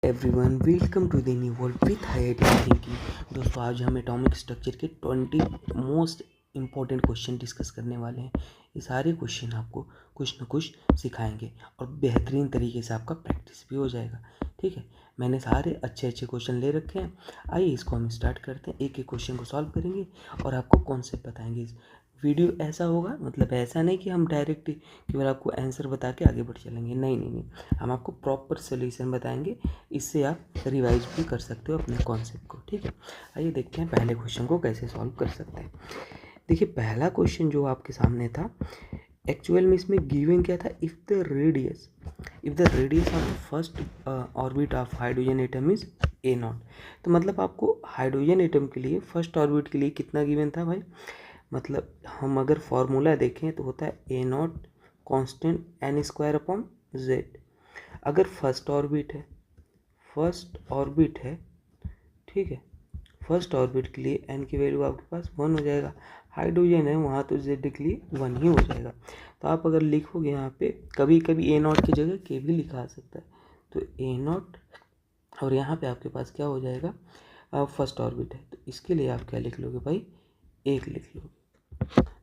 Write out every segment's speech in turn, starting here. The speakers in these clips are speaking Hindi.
Everyone welcome to the new world with IIT thinking. दोस्तों आज हम एटॉमिक स्ट्रक्चर के 20 मोस्ट इम्पॉर्टेंट क्वेश्चन डिस्कस करने वाले हैं। ये सारे क्वेश्चन आपको कुछ ना कुछ सिखाएंगे और बेहतरीन तरीके से आपका प्रैक्टिस भी हो जाएगा। ठीक है, मैंने सारे अच्छे अच्छे क्वेश्चन ले रखे हैं। आइए इसको हम स्टार्ट करते हैं। एक एक क्वेश्चन को सॉल्व करेंगे और आपको कॉन्सेप्ट बताएंगे। वीडियो ऐसा होगा, मतलब ऐसा नहीं कि हम डायरेक्ट केवल आपको आंसर बता के आगे बढ़ चलेंगे। नहीं नहीं नहीं, हम आपको प्रॉपर सोल्यूशन बताएंगे। इससे आप रिवाइज भी कर सकते हो अपने कॉन्सेप्ट को। ठीक है, आइए देखते हैं पहले क्वेश्चन को कैसे सॉल्व कर सकते हैं। देखिए पहला क्वेश्चन जो आपके सामने था, एक्चुअल में इसमें गिवन क्या था, if the radius of first orbit of hydrogen atom is a0। तो मतलब आपको हाइड्रोजन एटम के लिए फर्स्ट ऑर्बिट के लिए कितना गिवन था भाई। मतलब हम अगर फॉर्मूला देखें तो होता है a0 कांस्टेंट n² z। अगर फर्स्ट ऑर्बिट है, ठीक है, फर्स्ट ऑर्बिट के लिए n की वैल्यू आपके पास 1 हो जाएगा। हाइड्रोजन है वहाँ तो z के लिए 1 ही हो जाएगा। तो आप अगर लिखोगे यहाँ पे, कभी कभी a0 की जगह k भी लिखा सकता है। तो a0 और यहाँ पे आपके पास क्या हो जाएगा, फर्स्ट ऑर्बिट है तो इसके लिए आप क्या लिख लोगे भाई, 1 लिख लोगे।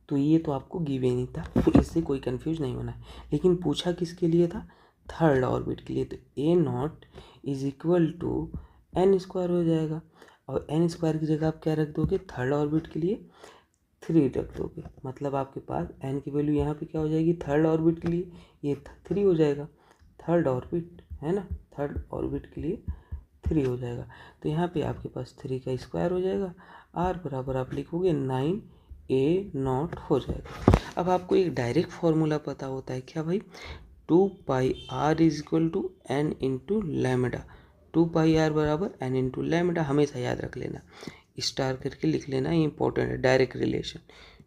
तो ये तो आपको गिवन ही था, तो इससे कोई कंफ्यूज नहीं होना है। लेकिन पूछा किसके लिए था, थर्ड ऑर्बिट के लिए। तो a0 is equal to n² हो जाएगा और n² की जगह आप क्या रख दोगे, थर्ड ऑर्बिट के लिए 3 रख दोगे। मतलब आपके पास n की वैल्यू यहाँ पे क्या हो जाएगी, थर्ड ऑर्बिट के लिए ये 3 हो जाएगा। थर्ड ऑर्बिट है ना, थर्ड ऑर्बिट के लिए 3 हो जाएगा। तो यहाँ पे आपके पास 3 का स्क्वायर हो जाएगा। r बराबर आप लिखोगे 9a0 हो जाएगा। अब आपको एक डायरेक्ट फॉर्मूला पता होता है क्या भाई, 2πr is equal to n into lambda. 2πr बराबर n इंटू लैम्डा, हमेशा याद रख लेना, स्टार करके लिख लेना, ये इंपॉर्टेंट है, डायरेक्ट रिलेशन।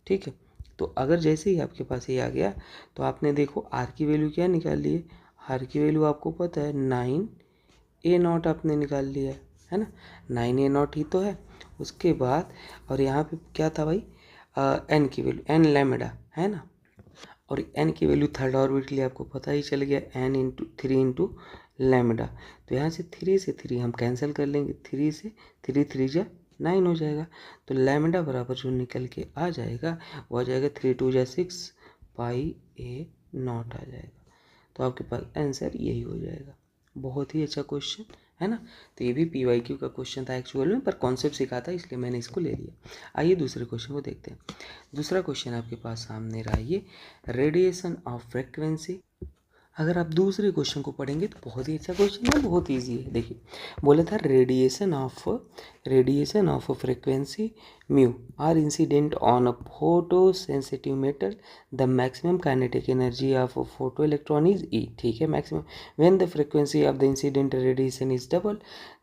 ठीक है, तो अगर जैसे ही आपके पास ये आ गया तो आपने देखो r की वैल्यू क्या निकाल ली है, r की वैल्यू आपको पता है 9a0 आपने निकाल लिया है ना, 9a0 ही तो है। उसके बाद और यहाँ पे क्या था भाई, n की वैल्यू n लैम्डा है ना, और n की वैल्यू थर्ड ऑर्बिट के लिए आपको पता ही चल गया, n इंटू 3 इंटू लैम्डा। तो यहाँ से 3 से 3 हम कैंसिल कर लेंगे, 3 से 3 3 जा 9 हो जाएगा। तो लैम्डा बराबर जो निकल के आ जाएगा वो आ जाएगा 3 2 जा 6 πa0 आ जाएगा। तो आपके पास आंसर यही हो जाएगा। बहुत ही अच्छा क्वेश्चन है ना। तो ये भी PYQ का क्वेश्चन था एक्चुअल में, पर कॉन्सेप्ट सीखा था इसलिए मैंने इसको ले लिया। आइए दूसरे क्वेश्चन को देखते हैं। दूसरा क्वेश्चन आपके पास सामने रहा, ये रेडिएशन ऑफ फ्रीक्वेंसी। अगर आप दूसरे क्वेश्चन को पढ़ेंगे तो बहुत ही अच्छा क्वेश्चन है, बहुत इजी है। देखिए बोला था radiation of frequency mu R incident on a photo sensitive metal, the maximum kinetic energy of photo electron is E. ठीक है, maximum when the frequency of the incident radiation is double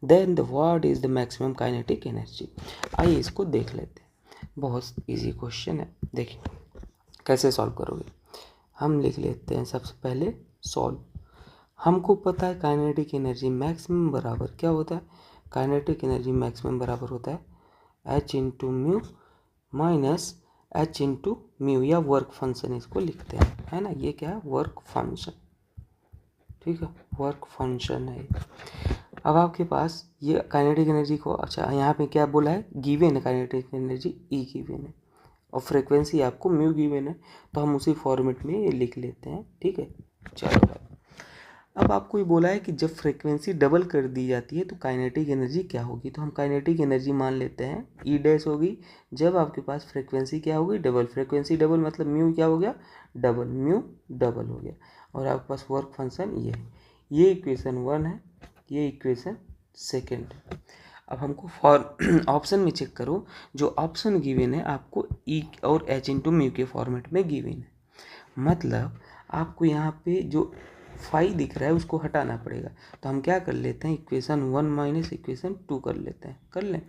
then the what is the maximum kinetic energy. आइए इसको देख लेते हैं, बहुत इजी क्वेश्चन है। देखिए कैसे सॉल्व करोगे, हम लिख लेते हैं सबसे पहले सॉल्व। हमको पता है काइनेटिक एनर्जी मैक्सिमम बराबर क्या होता है, काइनेटिक एनर्जी मैक्सिमम बराबर होता है h into mu minus h into mu, या वर्क फंक्शन इसको लिखते हैं, है ना। ये क्या है, वर्क फंक्शन। ठीक है, वर्क फंक्शन है। अब आपके पास ये काइनेटिक एनर्जी को, अच्छा यहाँ पे क्या बोला है, गिवन है काइनेटिक एनर्जी ई गिवन है और फ्रीक्वेंसी आपको म्यू गिवन है, तो हम उसी फॉर्मेट में ये लिख लेते हैं। ठीक है, चलो भाई। अब आपको ये बोला है कि जब फ्रीक्वेंसी डबल कर दी जाती है तो काइनेटिक एनर्जी क्या होगी, तो हम काइनेटिक एनर्जी मान लेते हैं ई डैश होगी जब आपके पास फ्रीक्वेंसी क्या होगी, डबल। फ्रीक्वेंसी डबल मतलब म्यू क्या हो गया, डबल, म्यू डबल हो गया। और आपके पास वर्क फंक्शन ये इक्वेशन 1 है, ये इक्वेशन 2 है। अब हमको फॉर ऑप्शन में चेक करो, जो ऑप्शन गिवन है आपको ई और एच इंटू म्यू के फॉर्मेट में गिवन है। मतलब आपको यहाँ पे जो फाई दिख रहा है उसको हटाना पड़ेगा। तो हम क्या कर लेते हैं, इक्वेशन 1 माइनस इक्वेशन 2 कर लेते हैं, कर लें।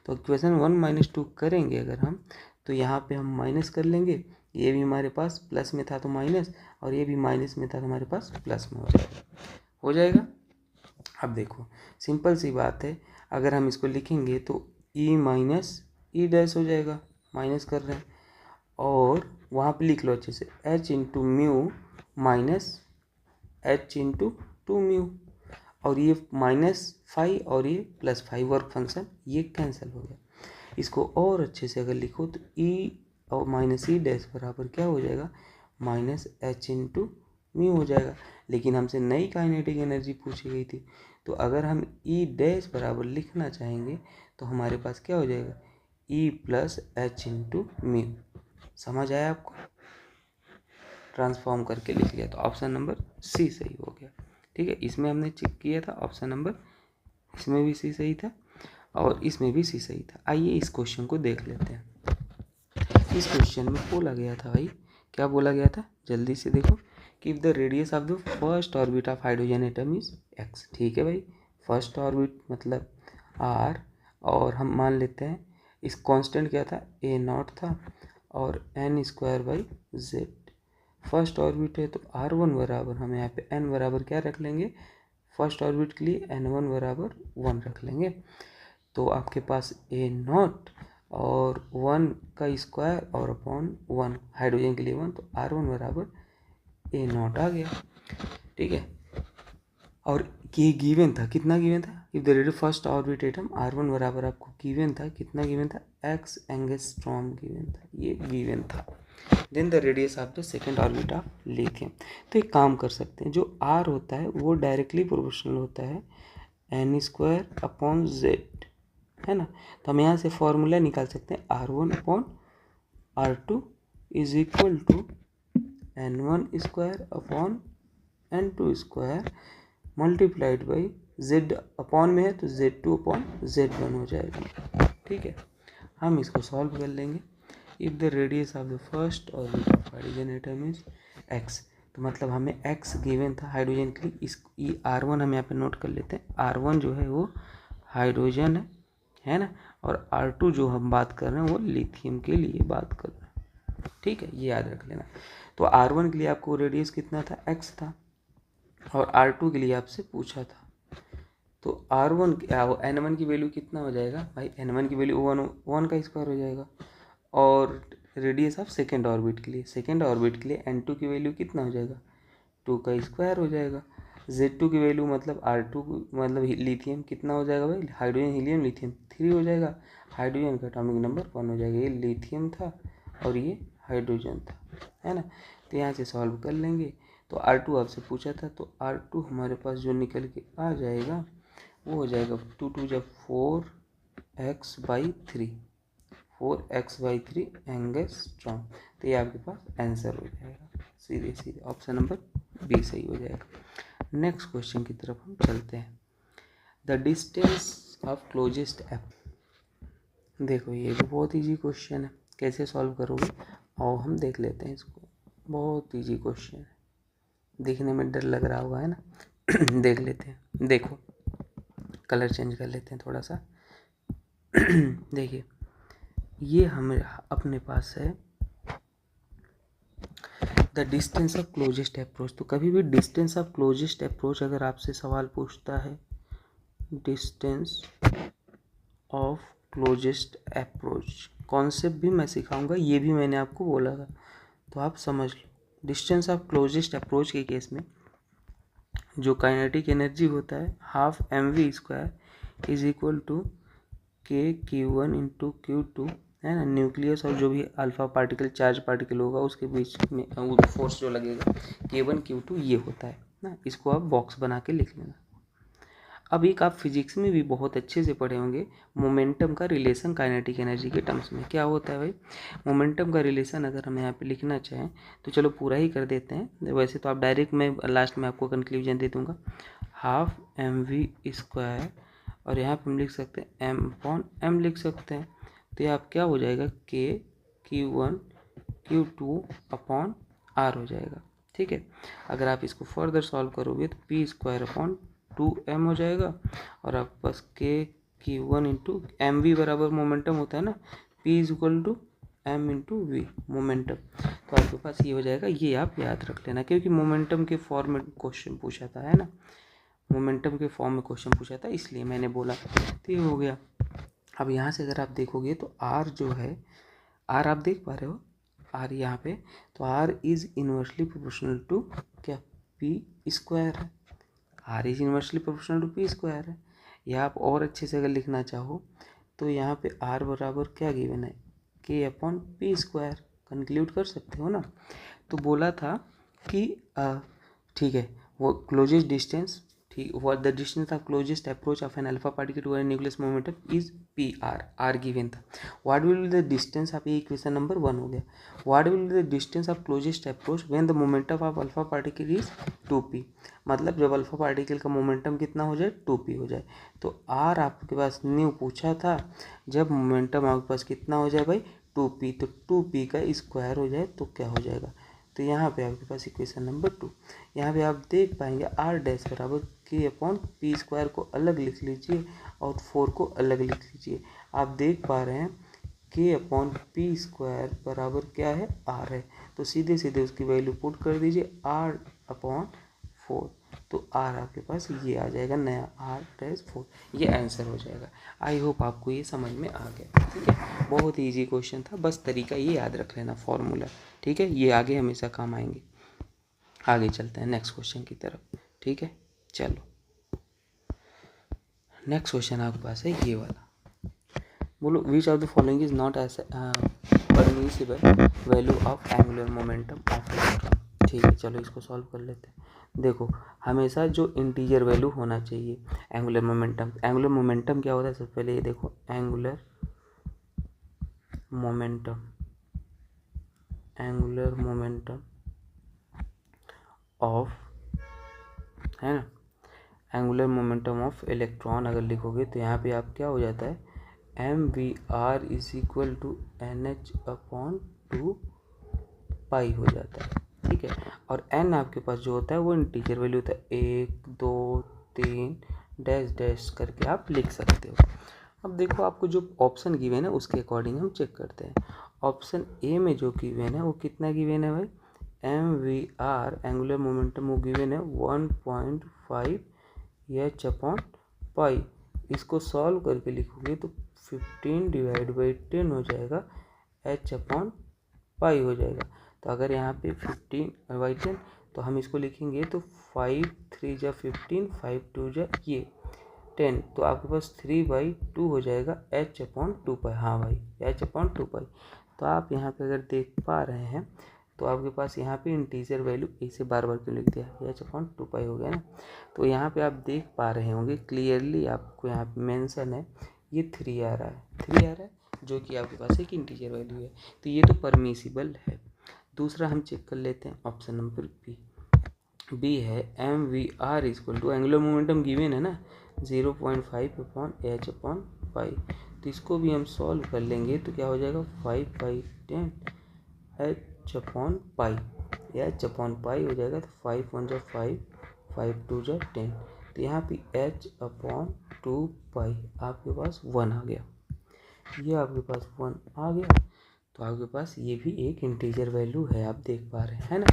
तो इक्वेशन 1 माइनस 2 करेंगे अगर हम, तो यहाँ पे हम माइनस कर लेंगे, ये भी हमारे पास प्लस में था तो माइनस, और ये भी माइनस में था तो हमारे पास प्लस में हो जाएगा। अब देखो सिंपल सी बात है, अगर हम इसको लिखेंगे तो ई माइनस ई डैश हो जाएगा, माइनस कर रहे हैं, और वहाँ पे लिख लो अच्छे से h into mu minus h into 2 mu. और ये -5 और ये +5 वर्क फंक्शन ये कैंसिल हो गया। इसको और अच्छे से अगर लिखो तो ई और -e' बराबर क्या हो जाएगा, -h इंटू म्यू हो जाएगा। लेकिन हमसे नई काइनेटिक एनर्जी पूछी गई थी, तो अगर हम E' बराबर लिखना चाहेंगे तो हमारे पास क्या हो जाएगा, E + h इंटू म्यू। समझ आया आपको? ट्रांसफॉर्म करके लिख लिया तो ऑप्शन नंबर सी सही हो गया। ठीक है, इसमें हमने चेक किया था ऑप्शन नंबर, इसमें भी सी सही था और इसमें भी सी सही था। आइए इस क्वेश्चन को देख लेते हैं। इस क्वेश्चन में बोला गया था भाई, क्या बोला गया था, जल्दी से देखो कि if the radius of the first orbit of hydrogen atom is x। ठीक है भाई, फर्स्ट ऑर्बिट मतलब r, और हम मान लेते हैं इस कांस्टेंट क्या था, a0 था और n²/z। फर्स्ट ऑर्बिट है तो r1 बराबर हम यहाँ पे n बराबर क्या रख लेंगे, फर्स्ट ऑर्बिट के लिए n1 बराबर 1 रख लेंगे। तो आपके पास a0 और 1 का स्क्वायर और अपॉन 1, हाइड्रोजन के लिए 1, तो r1 बराबर a0 आ गया। ठीक है, और ये गिवन था, कितना गिवन था, if the radius first orbit atom r1 बराबर आपको गिवन था, कितना गिवन था, x एंगस्ट्रॉम गिवन था, ये गिवन था। Then the radius of the second orbit of lithium. तो एक काम कर सकते हैं, जो r होता है वो डायरेक्टली प्रोपोर्शनल होता है n²/z, है ना। तो हम यहाँ से फॉर्मूला निकाल सकते हैं r1/r2 is equal to n1² multiplied by z upon में है तो z2/z1 हो जाएगा। ठीक है, हम इसको सॉल्व कर लेंगे। If the radius of the first orbit of hydrogen atom is x, तो मतलब हमें x गिवन था हाइड्रोजन के लिए, इस r1 हम यहाँ पे नोट कर लेते हैं। r1 जो है वो हाइड्रोजन है ना, और r2 जो हम बात कर रहे हैं वो लिथियम के लिए बात कर रहे हैं। ठीक है, ये याद रख लेना। तो r1 के लिए आपको रेडियस कितना था, x था, और r2 के लिए आपसे पूछा था, तो r1 n1 की वैल्यू कितना हो जाएगा भाई, n1 की वैल्यू 1 का स्क्वायर हो जाएगा, और रेडियस ऑफ सेकेंड ऑर्बिट के लिए, सेकेंड ऑर्बिट के लिए n2 की वैल्यू कितना हो जाएगा, 2 का स्क्वायर हो जाएगा। z2 की वैल्यू मतलब r2 मतलब लिथियम कितना हो जाएगा भाई, हाइड्रोजन हीलियम लिथियम 3 हो जाएगा, हाइड्रोजन का एटॉमिक नंबर 1 हो जाएगा। ये लिथियम था और ये हाइड्रोजन था, है ना। तो यहाँ से सॉल्व कर लेंगे। तो r2 आपसे पूछा था, तो r2 हमारे पास जो निकल के आ जाएगा वो हो जाएगा 2 2 जब 4x/3, 4x/3 एंगस्ट्रॉम। तो ये आपके पास आंसर हो जाएगा, सीधे सीधे ऑप्शन नंबर बी सही हो जाएगा। नेक्स्ट क्वेश्चन की तरफ हम चलते हैं। The distance of closest app. देखो ये भी बहुत इजी क्वेश्चन है, कैसे सॉल्व करोगे और हम देख लेते हैं इसको। बहुत इजी क्वेश्चन है, दिखने में डर लग रहा होगा, है ना। देख लेते हैं, देखो कलर चेंज कर लेते हैं थोड़ा सा। देखिए ये हमें अपने पास है the distance of closest approach. तो कभी भी डिस्टेंस ऑफ क्लोजेस्ट अप्रोच अगर आपसे सवाल पूछता है, distance of closest approach concept भी मैं सिखाऊंगा, ये भी मैंने आपको बोला था, तो आप समझ लो। डिस्टेंस ऑफ क्लोजेस्ट अप्रोच के केस में जो काइनेटिक एनर्जी होता है ½mv² is equal to k(q1 × q2), है ना। न्यूक्लियस और जो भी अल्फा पार्टिकल चार्ज पार्टिकल होगा उसके बीच में फोर्स जो लगेगा k1 q2 ये होता है ना। इसको आप बॉक्स बना के लिख लेना। अब एक आप फिजिक्स में भी बहुत अच्छे से पढ़े होंगे, मोमेंटम का रिलेशन काइनेटिक एनर्जी के टर्म्स में क्या होता है भाई। मोमेंटम का रिलेशन अगर हम यहाँ पे लिखना चाहें तो चलो पूरा ही कर देते हैं, वैसे तो आप डायरेक्ट, मैं लास्ट में आपको कंक्लूजन दे दूँगा। ½ mv², और यहाँ पे हम लिख सकते हैं m/m लिख सकते हैं। तो ये आप क्या हो जाएगा, k(q1 q2)/r हो जाएगा। ठीक है, अगर आप इसको फर्दर सॉल्व करोगे तो p²/2m हो जाएगा, और आपके पास k(q1 × mv) बराबर मोमेंटम होता है ना, p = m × v मोमेंटम। तो आपके पास ये हो जाएगा, ये आप याद रख लेना, क्योंकि मोमेंटम के फॉर्म में क्वेश्चन पूछा था, है ना। मोमेंटम के फॉर्म में क्वेश्चन पूछा था, इसलिए मैंने बोला। तो ये हो गया। अब यहाँ से अगर आप देखोगे तो r जो है, r आप देख पा रहे हो, r यहाँ पे, तो r is inversely proportional to क्या, p² है। R is inversely proportional to P square है। या आप और अच्छे से अगर लिखना चाहो तो यहाँ पे आर बराबर क्या गिवन है, के अपॉन पी स्क्वायर, कंक्लूड कर सकते हो ना। तो बोला था कि ठीक है, वो क्लोजेस्ट डिस्टेंस, ठीक, what the distance of closest approach of an alpha particle to an nucleus momentum is P R, R given था। What will be the distance of, ये इक्वेशन नंबर 1 हो गया। What will be the distance of closest approach when the momentum of alpha particle is 2p, मतलब जब अल्फा पार्टिकल का मोमेंटम कितना हो जाए, 2p हो जाए। तो आर आपके पास न्यू पूछा था, जब मोमेंटम आपके पास कितना हो जाए भाई, 2p, तो 2p का स्क्वायर हो जाए तो क्या हो जाएगा। तो यहाँ पे आपके पास इक्वेशन नंबर 2, यहाँ पे आप देख पाएंगे आर डैश बराबर के अपॉन पी स्क्वायर को अलग लिख लीजिए और 4 को अलग लिख लीजिए। आप देख पा रहे हैं के अपॉन पी स्क्वायर बराबर क्या है, आर है, तो सीधे सीधे उसकी वैल्यू पुट कर दीजिए आर अपॉन 4, तो आर आपके पास ये आ जाएगा नया आर डैश 4, ये आंसर हो जाएगा। आई होप आपको ये समझ में आ गया, ठीक है। बहुत ईजी क्वेश्चन था, बस तरीका ये याद रख लेना, फॉर्मूला, ठीक है, ये आगे हमेशा काम आएंगे। आगे चलते हैं नेक्स्ट क्वेश्चन की तरफ, ठीक है। चलो नेक्स्ट क्वेश्चन आपके पास है ये वाला, बोलो which of the following is not as permissible value of angular momentum of electron. ठीक है, चलो इसको सॉल्व कर लेते हैं। देखो हमेशा जो इंटीजर वैल्यू होना चाहिए एंगुलर मोमेंटम, एंगुलर मोमेंटम क्या होता है, सबसे पहले ये देखो angular momentum, angular momentum of, है ना, एंगुलर मोमेंटम ऑफ इलेक्ट्रॉन अगर लिखोगे तो यहाँ पे आप क्या हो जाता है, M V R is equal to N H upon 2 pi हो जाता है, ठीक है। और एन आपके पास जो होता है वो इंटीजर वैल्यू होता है, 1 2 3 डैश डैश करके आप लिख सकते हो। अब देखो आपको जो ऑप्शन गिवन है उसके अकॉर्डिंग हम चेक करते हैं। ऑप्शन ए में जो गिवन है वो कितना गिवन है भाई, M V R angular momentum वो गिवन है 1.5 एच अपॉन पाई। इसको सॉल्व करके लिखोगे तो 15 डिवाइड बाई 10 हो जाएगा, एच अपॉन पाई हो जाएगा। तो अगर यहाँ पे 15 बाई 10 तो हम इसको लिखेंगे तो 5 3 जा 15, 5 2 जा ये 10, तो आपके पास 3/2 हो जाएगा, एच अपॉन 2 पाई। हाँ भाई, एच अपॉन 2 पाई। तो आप यहाँ पे अगर देख पा रहे हैं तो आपके पास यहाँ पे इंटीजर वैल्यू इसे बार बार क्यों लिख दिया, एच अपॉन 2 पाई हो गया ना। तो यहाँ पे आप देख पा रहे होंगे क्लियरली, आपको यहाँ पे मेंशन है ये 3 आ रहा है, 3 आ रहा है, जो कि आपके पास एक इंटीजर वैल्यू है, तो ये तो परमिसिबल है। दूसरा हम चेक कर लेते हैं, ऑप्शन नंबर बी है M V R equal to, angular momentum given है ना 0.5 अपॉन एच अपॉन पाई। तो इसको भी हम सॉल्व कर लेंगे तो क्या हो जाएगा, 5/10 एच अपॉन पाई, एच अपॉन पाई हो जाएगा, तो 5 1 जा 5, 5 2 जा 10, तो यहाँ पे एच अपॉन 2 पाई आपके पास 1 आ गया, ये आपके पास 1 आ गया। तो आपके पास ये भी एक इंटीजर वैल्यू है, आप देख पा रहे हैं ना।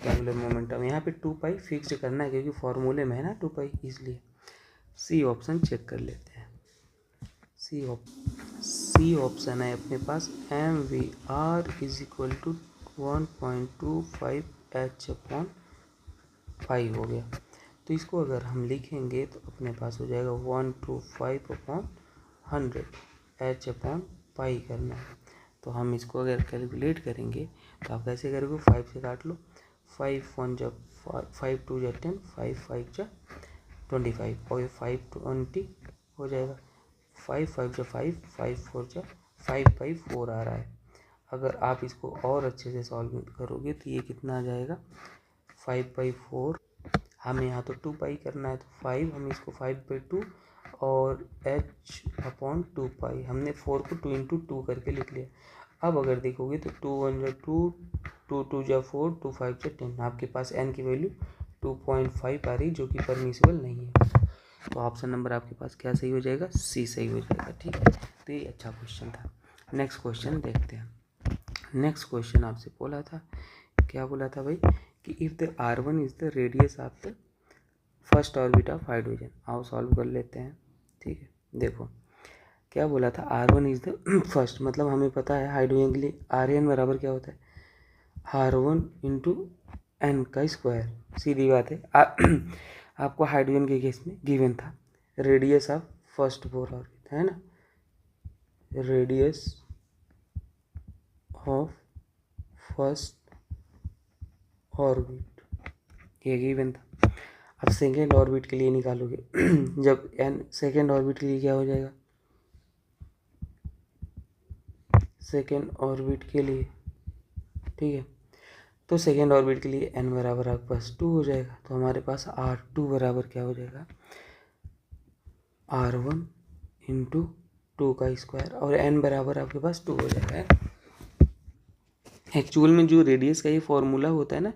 एंगुलर मोमेंटम यहाँ पे 2 पाई फिक्स करना है क्योंकि फॉर्मूले में है ना 2 पाई, इसलिए सी ऑप्शन चेक कर लेते हैं। सी ऑप्शन है अपने पास, M V R is equal to 1.25 H upon pi हो गया। तो इसको अगर हम लिखेंगे तो अपने पास हो जाएगा 125 अपॉन 100 एच अपॉन पाई करना है। तो हम इसको अगर कैलकुलेट करेंगे तो आप कैसे करोगे, 5 से काट लो, 5 1 जा 5 2 जा 10, 5 5 जा 25 और ये 5 20 हो जाएगा, 5 5 जा 5, 5 4 जा 5/4 आ रहा है। अगर आप इसको और अच्छे से सॉल्व करोगे तो ये कितना आ जाएगा, 5/4, हमें यहाँ तो 2 पाई करना है तो 5, हम इसको 5/2 और एच अपॉन 2 पाई, हमने 4 को 2 × 2 करके लिख लिया। अब अगर देखोगे तो 2 1 जा 2, 2 2 जा 4, 2 5 जा 10, आपके पास एन की वैल्यू 2.5 आ रही, जो कि परमिसिबल नहीं है। तो ऑप्शन नंबर आपके पास क्या सही हो जाएगा, सी सही हो जाएगा, ठीक है। तो ये अच्छा क्वेश्चन था। नेक्स्ट क्वेश्चन देखते हैं। नेक्स्ट क्वेश्चन आपसे बोला था, क्या बोला था भाई, कि if the R1 is the radius of the first orbit of hydrogen. आओ सॉल्व कर लेते हैं, ठीक है। देखो क्या बोला था, R1 इज द फर्स्ट, मतलब हमें पता है हाइड्रोजन के लिए Rn बराबर क्या होता है, R1 × n का स्क्वायर, सीधी बात है। आपको हाइड्रोजन के केस में गिवन था radius of first Bohr orbit, है ना, रेडियस ऑफ फर्स्ट ऑर्बिट ये गिवन था। अब सेकेंड ऑर्बिट के लिए निकालोगे जब एन सेकेंड ऑर्बिट के लिए क्या हो जाएगा, सेकेंड ऑर्बिट के लिए, ठीक है, तो सेकेंड ऑर्बिट के लिए n बराबर आपके पास 2 हो जाएगा। तो हमारे पास R2 बराबर क्या हो जाएगा, R1 इंटू 2 का स्क्वायर, और n बराबर आपके पास 2 हो जाएगा। एक्चुअल में जो रेडियस का ये फॉर्मूला होता है ना,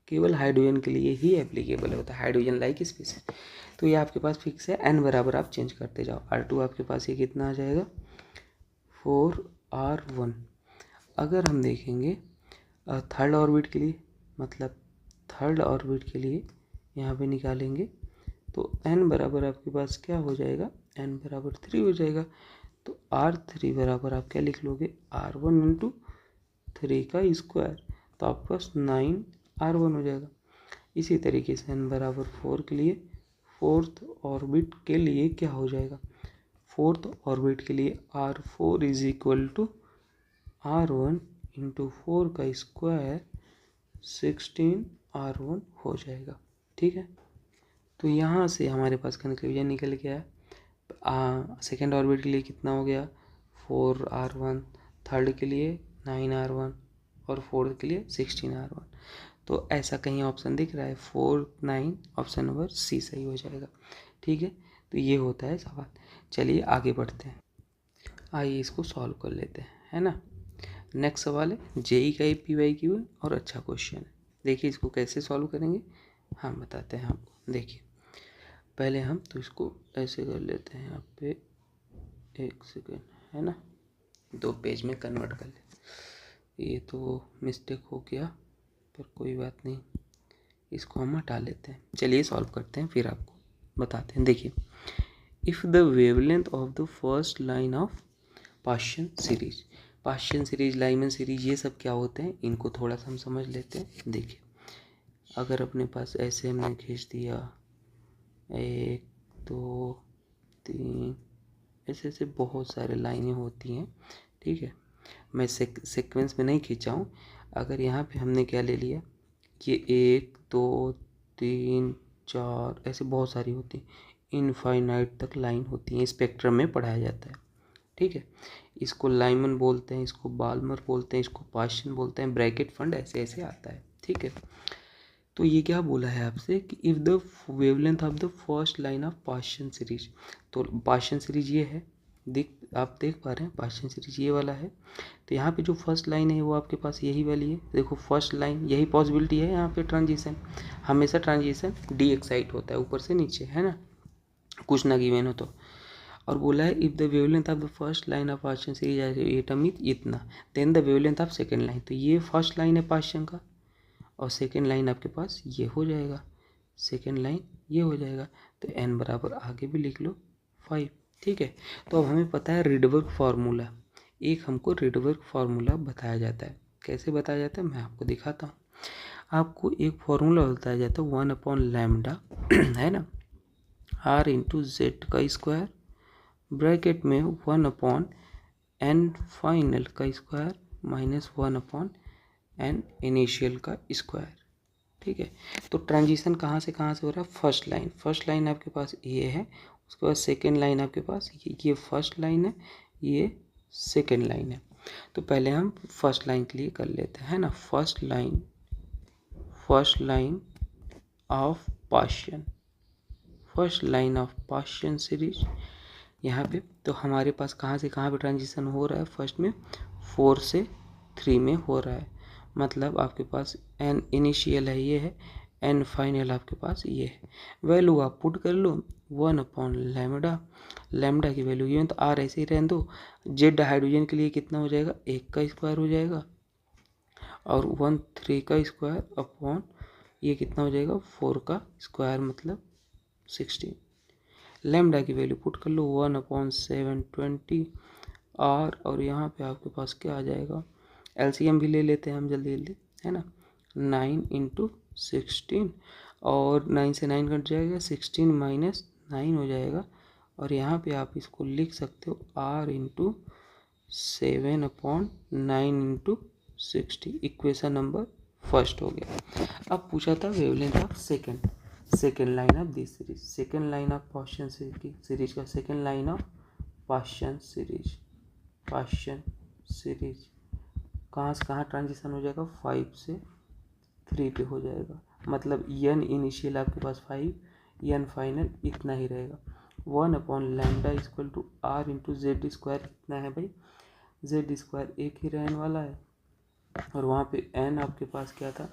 केवल हाइड्रोजन के लिए ही एप्लीकेबल होता है, हाइड्रोजन लाइक स्पीसीज। तो ये आपके पास फिक्स है, n बराबर आप चेंज करते जाओ। R2 आपके पास ये कितना आ जाएगा, 4R1। अगर हम देखेंगे थर्ड ऑर्बिट के लिए, मतलब थर्ड ऑर्बिट के लिए यहाँ पे निकालेंगे तो n बराबर आपके पास क्या हो जाएगा, n बराबर 3 हो जाएगा। तो R3 बराबर आप क्या लिख लोगे, R1 इंटू 3 का स्क्वायर, तो आपके पास 9R1 हो जाएगा। इसी तरीके से n बराबर 4 के लिए, फोर्थ ऑर्बिट के लिए क्या हो जाएगा, फोर्थ ऑर्बिट के लिए R4 is equal to R1 into 4 का स्क्वायर 16R1 हो जाएगा। ठीक है, तो यहाँ से हमारे पास कंक्लूजन निकल गया है। सेकेंड ऑर्बिट के लिए कितना हो गया, 4R1, थर्ड के लिए 9R1 और फोर्थ के लिए 16R1। तो ऐसा कहीं ऑप्शन दिख रहा है 4, 9, ऑप्शन नंबर सी सही हो जाएगा। ठीक है, तो ये होता है सवाल। चलिए आगे बढ़ते हैं, आइए इसको सॉल्व कर लेते हैं, है ना। नेक्स्ट सवाल है जेई का PYQ है और अच्छा क्वेश्चन है। देखिए इसको कैसे सॉल्व करेंगे हम बताते हैं आपको। देखिए पहले हम तो इसको ऐसे कर लेते हैं, यहाँ पे एक सेकेंड, है ना, 2 पेज में कन्वर्ट कर ले। ये तो मिस्टेक हो गया पर कोई बात नहीं, इसको हम हटा लेते हैं। चलिए सॉल्व करते हैं फिर आपको बताते हैं। देखिए if the wavelength of the first line of Paschen series, Paschen series, Lyman series, ये सब क्या होते हैं इनको थोड़ा सा हम समझ लेते हैं। देखिए अगर अपने पास ऐसे हमने खींच दिया 1, 2, 3, ऐसे ऐसे बहुत सारे लाइनें होती हैं। ठीक है, मैं सीक्वेंस में नहीं खींचा हूँ। अगर यहाँ पे हमने क्या ले लिया, ये 1, 2, 3, 4 ऐसे बहुत सारी होती हैं, इनफाइनाइट तक लाइन होती हैं, स्पेक्ट्रम में पढ़ाया जाता है। ठीक है, इसको लाइमन बोलते हैं, इसको बाल्मर बोलते हैं, इसको पाश्चियन बोलते हैं, ब्रैकेट फंड ऐसे ऐसे आता है। ठीक है, तो ये क्या बोला है आपसे कि if the wavelength of the first line of Paschen series, तो पाश्चियन सीरीज ये है, आप देख पा रहे हैं पाश्चियन सीरीज ये वाला है। तो यहाँ पे जो फर्स्ट लाइन है वो आपके पास यही वाली है। देखो फर्स्ट लाइन, यही पॉसिबिलिटी है यहाँ पे, ट्रांजिशन, हमेशा ट्रांजिशन डी एक्साइट होता है ऊपर से नीचे, है ना, कुछ ना गिवन हो तो। और बोला है if the wavelength of the first line of Paschen series atom is इतना, then the wavelength of second line, तो ये फर्स्ट लाइन है पाश्चियन का, और सेकेंड लाइन आपके पास ये हो जाएगा, सेकेंड लाइन ये हो जाएगा। तो n बराबर आगे भी लिख लो 5। ठीक है, तो अब हमें पता है रिडबर्ग फार्मूला, एक हमको रिडबर्ग फार्मूला बताया जाता है। कैसे बताया जाता है मैं आपको दिखाता हूँ। आपको एक फार्मूला बताया जाता है 1/λ है ना, r इंटू जेड का स्क्वायर, ब्रैकेट में 1/n फाइनल का स्क्वायर माइनस 1/n इनिशियल का स्क्वायर। ठीक है, तो ट्रांजिशन कहाँ से हो रहा है, फर्स्ट लाइन, फर्स्ट लाइन आपके पास ये है, उसके बाद सेकेंड लाइन आपके पास ये फर्स्ट लाइन है, ये सेकेंड लाइन है। तो पहले हम फर्स्ट लाइन के लिए कर लेते हैं, है ना, first line of Paschen, first line of Paschen series यहाँ पे। तो हमारे पास कहाँ से कहाँ पे ट्रांजिशन हो रहा है, फर्स्ट में 4 से 3 में हो रहा है, मतलब आपके पास n इनिशियल है ये है, n फाइनल आपके पास ये है। वैल्यू आप पुट कर लो 1/λ, लैम्डा की वैल्यू ये, तो r ऐसे ही रहने दो। जेड हाइड्रोजन के लिए कितना हो जाएगा, 1 का स्क्वायर हो जाएगा, और 1/3 का स्क्वायर अपॉन ये कितना हो जाएगा, 4 का स्क्वायर मतलब 16। लैम्डा की वैल्यू पुट कर लो 1/720 r, और यहाँ पे आपके पास क्या आ जाएगा, एलसीएम भी ले लेते हैं हम जल्दी जल्दी, है ना, 9 × 16, और 9 से 9 कट जाएगा, 16 माइनस 9 हो जाएगा। और यहाँ पे आप इसको लिख सकते हो r into 7/9 into 60। Equation number first हो गया। अब पूछा था wavelength of second line of this series, second line of Paschen series का second line of Paschen series कहाँ से कहाँ ट्रांजिशन हो जाएगा, 5 से 3 पे हो जाएगा। मतलब n इनिशियल आपके पास 5, n फाइनल इतना ही रहेगा। 1/λ equal to r into Z square कितना है भाई, जेड स्क्वायर एक ही रहने वाला है। और वहाँ पे n आपके पास क्या था,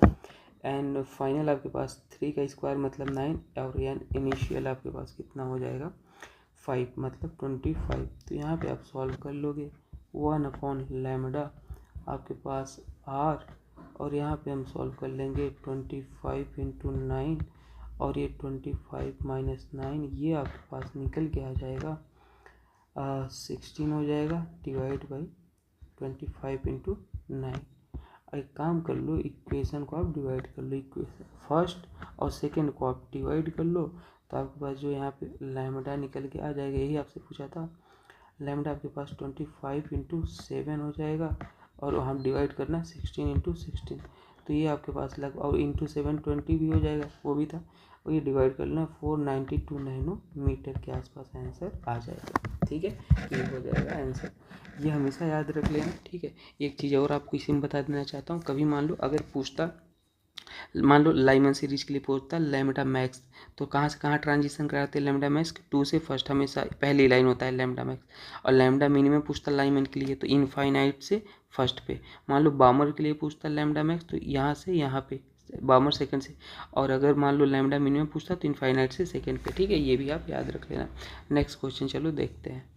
n फाइनल आपके पास 3 का स्क्वायर मतलब 9, और n इनिशियल आपके पास कितना हो जाएगा 5 मतलब 25। तो यहाँ पे आप सॉल्व कर लोगे 1/λ आपके पास r, और यहाँ पे हम सॉल्व कर लेंगे 25 इंटू 9, और ये 25 माइनस 9 ये आपके पास निकल के आ जाएगा 16 हो जाएगा, डिवाइड बाई 25 इंटू 9। एक काम कर लो, इक्वेशन को आप डिवाइड कर लो, इक्वेशन फर्स्ट और सेकंड को आप डिवाइड कर लो, तो आपके पास जो यहाँ पे लैम्डा निकल के आ जाएगा, यही आपसे पूछा था। लैम्डा आपके पास 25 इंटू 7 हो जाएगा, और हम डिवाइड करना 16 इंटू 16, तो ये आपके पास लग, और इंटू 7 20 भी हो जाएगा, वो भी था। और ये डिवाइड कर लेना 492 नैनोमीटर के आसपास आंसर आ जाएगा। ठीक है, ये हो जाएगा आंसर, ये हमेशा याद रख लेना। ठीक है, एक चीज़ और आपको इसी में बता देना चाहता हूँ, कभी मान लो अगर पूछता, मान लो लाइमन सीरीज के लिए पूछता लैम्डा मैक्स, तो कहाँ से कहाँ ट्रांजिशन कराते हैं लैम्डा मैक्स, 2 से फर्स्ट हमेशा पहली लाइन होता है लैम्डा मैक्स। और लैम्डा मिनिमम पूछता लाइमन के लिए तो इनफाइनाइट से फर्स्ट पे। मान लो बामर के लिए पूछता लैम्डा मैक्स तो यहाँ से यहाँ पे, बामर सेकंड से। और अगर मान लो लैम्डा मिनिमम पूछता तो इनफाइनाइट से सेकंड पे। ठीक है, ये भी आप याद रख लेना। नेक्स्ट क्वेश्चन चलो देखते हैं।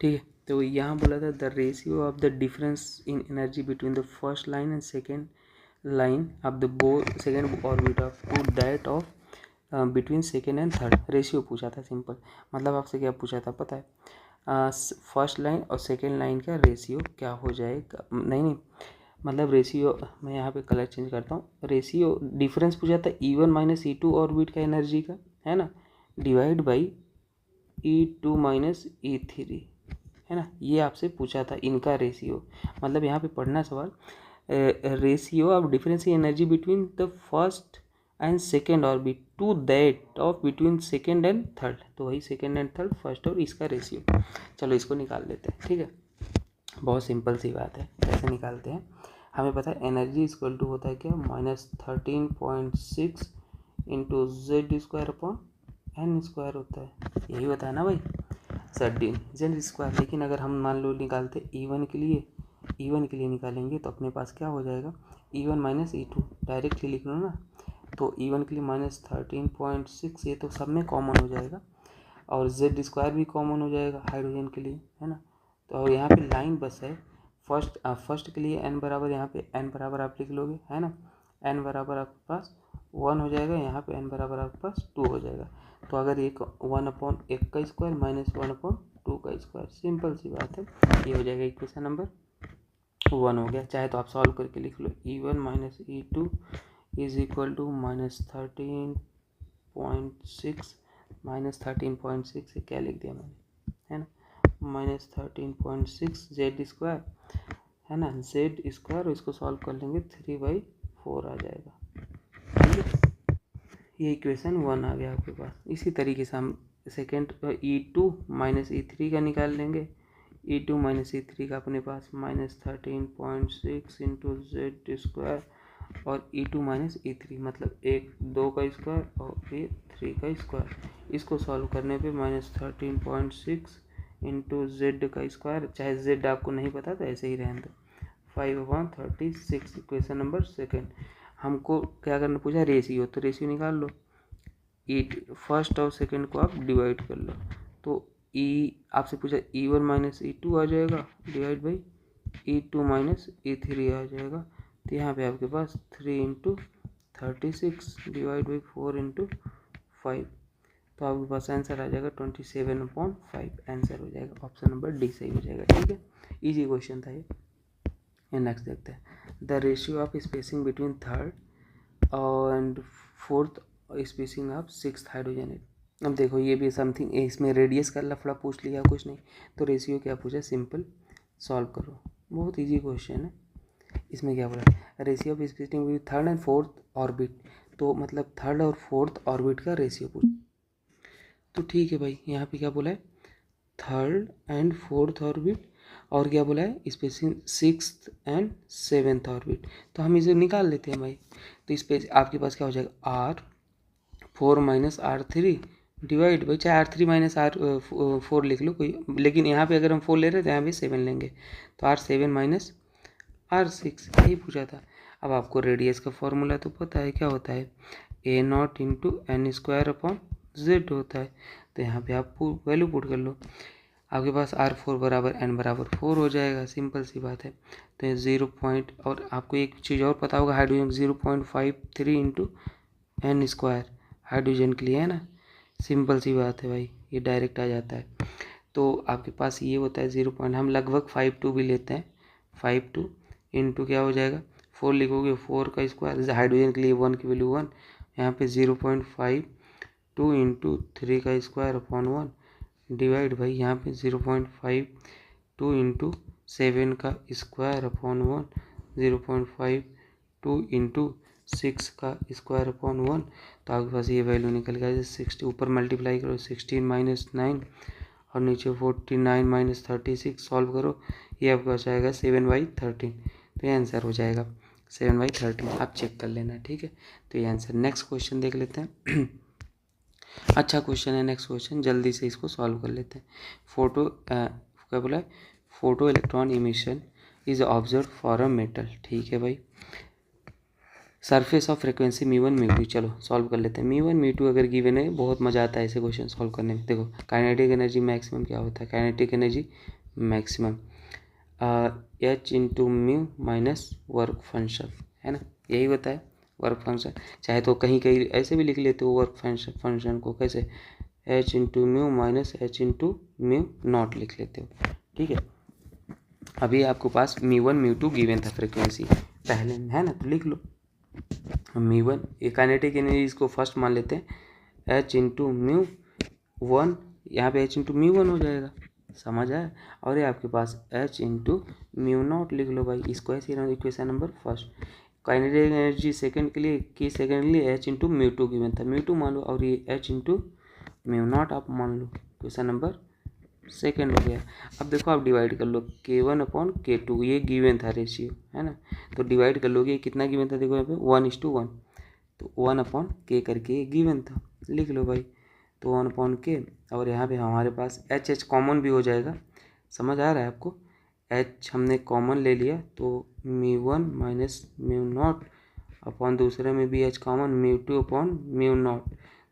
ठीक है, तो यहाँ बोला था the ratio of the difference in energy between the first line and second line of the second orbit of to that of between second and third। Ratio पूछा था सिंपल, मतलब आपसे क्या पूछा था पता है, फर्स्ट लाइन और सेकेंड लाइन का रेशियो क्या हो जाएगा, नहीं मतलब रेशियो, मैं यहाँ पे कलर चेंज करता हूँ। रेशियो डिफरेंस पूछा था E1 माइनस E2 ऑर्बिट का एनर्जी का, है ना, divide by E2 minus E3, है ना, ये आपसे पूछा था इनका रेशियो। मतलब यहाँ पे पढ़ना सवाल, ratio of difference in energy between the first and second orbit to that of between second and third. तो वही सेकेंड एंड थर्ड, फर्स्ट और इसका रेशियो। चलो इसको निकाल लेते हैं। ठीक है, बहुत सिंपल सी बात है, कैसे निकालते हैं। हमें पता है एनर्जी इक्वल टू होता है क्या, -13.6 into Z square upon N square होता है, यही होता है ना भाई, जेड स्क्वायर। लेकिन अगर हम मान लो निकालते E1 के लिए, E1 के लिए निकालेंगे तो अपने पास क्या हो जाएगा, E1 माइनस E2 डायरेक्टली लिख लो ना। तो E1 के लिए -13.6, ये तो सब में कॉमन हो जाएगा, और जेड स्क्वायर भी कॉमन हो जाएगा हाइड्रोजन के लिए, है ना। तो और यहाँ पे लाइन बस है, फर्स्ट के लिए n बराबर, यहाँ पे n बराबर आप लिख लोगे, है ना, n बराबर आपके पास 1 हो जाएगा, यहाँ पे n बराबर आपके पास 2 हो जाएगा। तो अगर एक 1/1 का स्क्वायर माइनस 1/2 का स्क्वायर, सिंपल सी बात है, ये हो जाएगा इक्वेशन नंबर 1 हो गया। चाहे तो आप सॉल्व करके लिख लो, E1 minus E2 is equal to -13.6 -13.6 क्या लिख दिया मैंने, है ना, -13.6 जेड स्क्वायर, है ना, जेड स्क्वायर, इसको सॉल्व कर लेंगे 3/4 आ जाएगा। ठीक है, ये इक्वेशन 1 आ गया आपके पास। इसी तरीके से हम सेकेंड E2 माइनस E3 का निकाल लेंगे। E2 माइनस E3 का अपने पास -13.6 इंटू जेड स्क्वायर, और E2 माइनस E3 मतलब 2 का स्क्वायर और फिर 3 का स्क्वायर। इसको सॉल्व करने पे -13.6 इंटू जेड का स्क्वायर, चाहे जेड आपको नहीं पता तो ऐसे ही रहने दो, 5/36। Equation number second. हमको क्या करना पूछा, रेशियो, तो रेशियो निकाल लो। फर्स्ट और सेकेंड को आप डिवाइड कर लो, तो आपसे पूछा E1 माइनस E2 आ जाएगा, divide by E2 minus E3 आ जाएगा। तो यहाँ पे आपके पास 3 इंटू 36 डिवाइड बाई 4 इंटू 5, तो आपके पास आंसर आ जाएगा 27/5 आंसर हो जाएगा। ऑप्शन नंबर डी सही हो जाएगा। ठीक है, इजी क्वेश्चन था ये। नेक्स्ट देखते हैं, the ratio of spacing between third and fourth spacing of sixth hydrogen है। अब देखो ये भी समथिंग, इसमें रेडियस का लफड़ा पूछ लिया कुछ नहीं, तो रेशियो क्या पूछा, सिंपल सॉल्व करो, बहुत इजी क्वेश्चन है। इसमें क्या बोला, ratio of spacing with third and fourth orbit, तो मतलब थर्ड और फोर्थ ऑर्बिट का रेशियो पूछ, तो ठीक है भाई। यहाँ पे क्या बोला है, थर्ड एंड फोर्थ ऑर्बिट, और क्या बोला है, spacing sixth and seventh orbit, तो हम इसे निकाल लेते हैं भाई। तो इस पे आपके पास क्या हो जाएगा, R4 माइनस R3 डिवाइड भाई, चाहे R3 माइनस R4 लिख लो कोई, लेकिन यहाँ पे अगर हम 4 ले रहे हैं तो यहाँ पे 7 लेंगे, तो R7 माइनस R6, यही पूछा था। अब आपको रेडियस का फॉर्मूला तो पता है, क्या होता है, A0 into N square upon Z होता है, तो यहाँ पे आप वैल्यू पुट कर लो, आपके पास R4 बराबर n बराबर 4 हो जाएगा, सिंपल सी बात है। तो 0 पॉइंट, और आपको एक चीज़ और पता होगा, hydrogen 0.53 into N square hydrogen के लिए है ना, सिंपल सी बात है भाई, ये डायरेक्ट आ जाता है। तो आपके पास ये होता है 0 पॉइंट, हम लगभग 52 भी लेते हैं, 52 इंटू क्या हो जाएगा, 4 लिखोगे 4 का स्क्वायर, हाइड्रोजन के लिए 1 की वैल्यू 1, यहाँ पे 0.52 इंटू 3 का स्क्वायर अपॉन 1 डिवाइड भाई, यहाँ पे 0.52 इंटू 7 का स्क्वायर अपॉन 1, 0.52 इंटू 6 का स्क्वायर अपॉन 1, तो आपके पास ये वैल्यू निकल गया, 60 ऊपर मल्टीप्लाई करो, 16 माइनस 9 और नीचे 49 माइनस 36 सॉल्व करो, ये आपके पास आएगा 7/13, तो ये आंसर हो जाएगा 7/13, आप चेक कर लेना, ठीक है। तो ये आंसर, नेक्स्ट क्वेश्चन देख लेते हैं। अच्छा क्वेश्चन है नेक्स्ट क्वेश्चन, जल्दी से इसको सॉल्व कर लेते हैं। क्या बोला है, photo electron emission is observe for a metal, ठीक है भाई, सरफेस ऑफ फ्रिक्वेंसी μ1 μ2, चलो सॉल्व कर लेते हैं। μ1 μ2 अगर गिवन है, बहुत मज़ा आता है ऐसे क्वेश्चन सॉल्व करने में। देखो काइनेटिक एनर्जी मैक्सिमम क्या होता है, kinetic energy maximum h into mu minus work function, है ना, यही होता है वर्क फंक्शन। चाहे तो कहीं कहीं ऐसे भी लिख लेते हो वर्क फंक्शन को, कैसे, h into mu minus h into mu naught लिख लेते हो, ठीक है। अभी आपके पास μ1 μ2 गिवन था फ्रिक्वेंसी पहले, है ना, तो लिख लो μ1, ये काइनेटिक एनर्जी इसको फर्स्ट मान लेते हैं, h इंटू μ1, यहाँ पे h इंटू μ1 हो जाएगा, समझ आया, और ये आपके पास h इंटू म्यू नॉट लिख लो भाई, इसको ऐसे equation number first. Kinetic energy second के लिए, की सेकंड के लिए h इंटू μ2 गिवन था, μ2 मान लो, और ये h इंटू म्यू नॉट आप मान लो, क्वेश्चन नंबर सेकंड हो गया। अब देखो आप डिवाइड कर लो, K1 अपॉन K2, ये गिवन था रेशियो, है ना, तो डिवाइड कर लोगे, कितना गिवन था, देखो यहाँ पे 1:1, तो 1 अपॉन K करके ये गिवन था, लिख लो भाई, तो 1 अपॉन K, और यहाँ पे हमारे पास H कॉमन भी हो जाएगा, समझ आ रहा है आपको, H हमने कॉमन ले लिया, तो μ1 माइनस म्यू नॉट अपॉन दूसरे में भी H common, μ2 upon mu naught,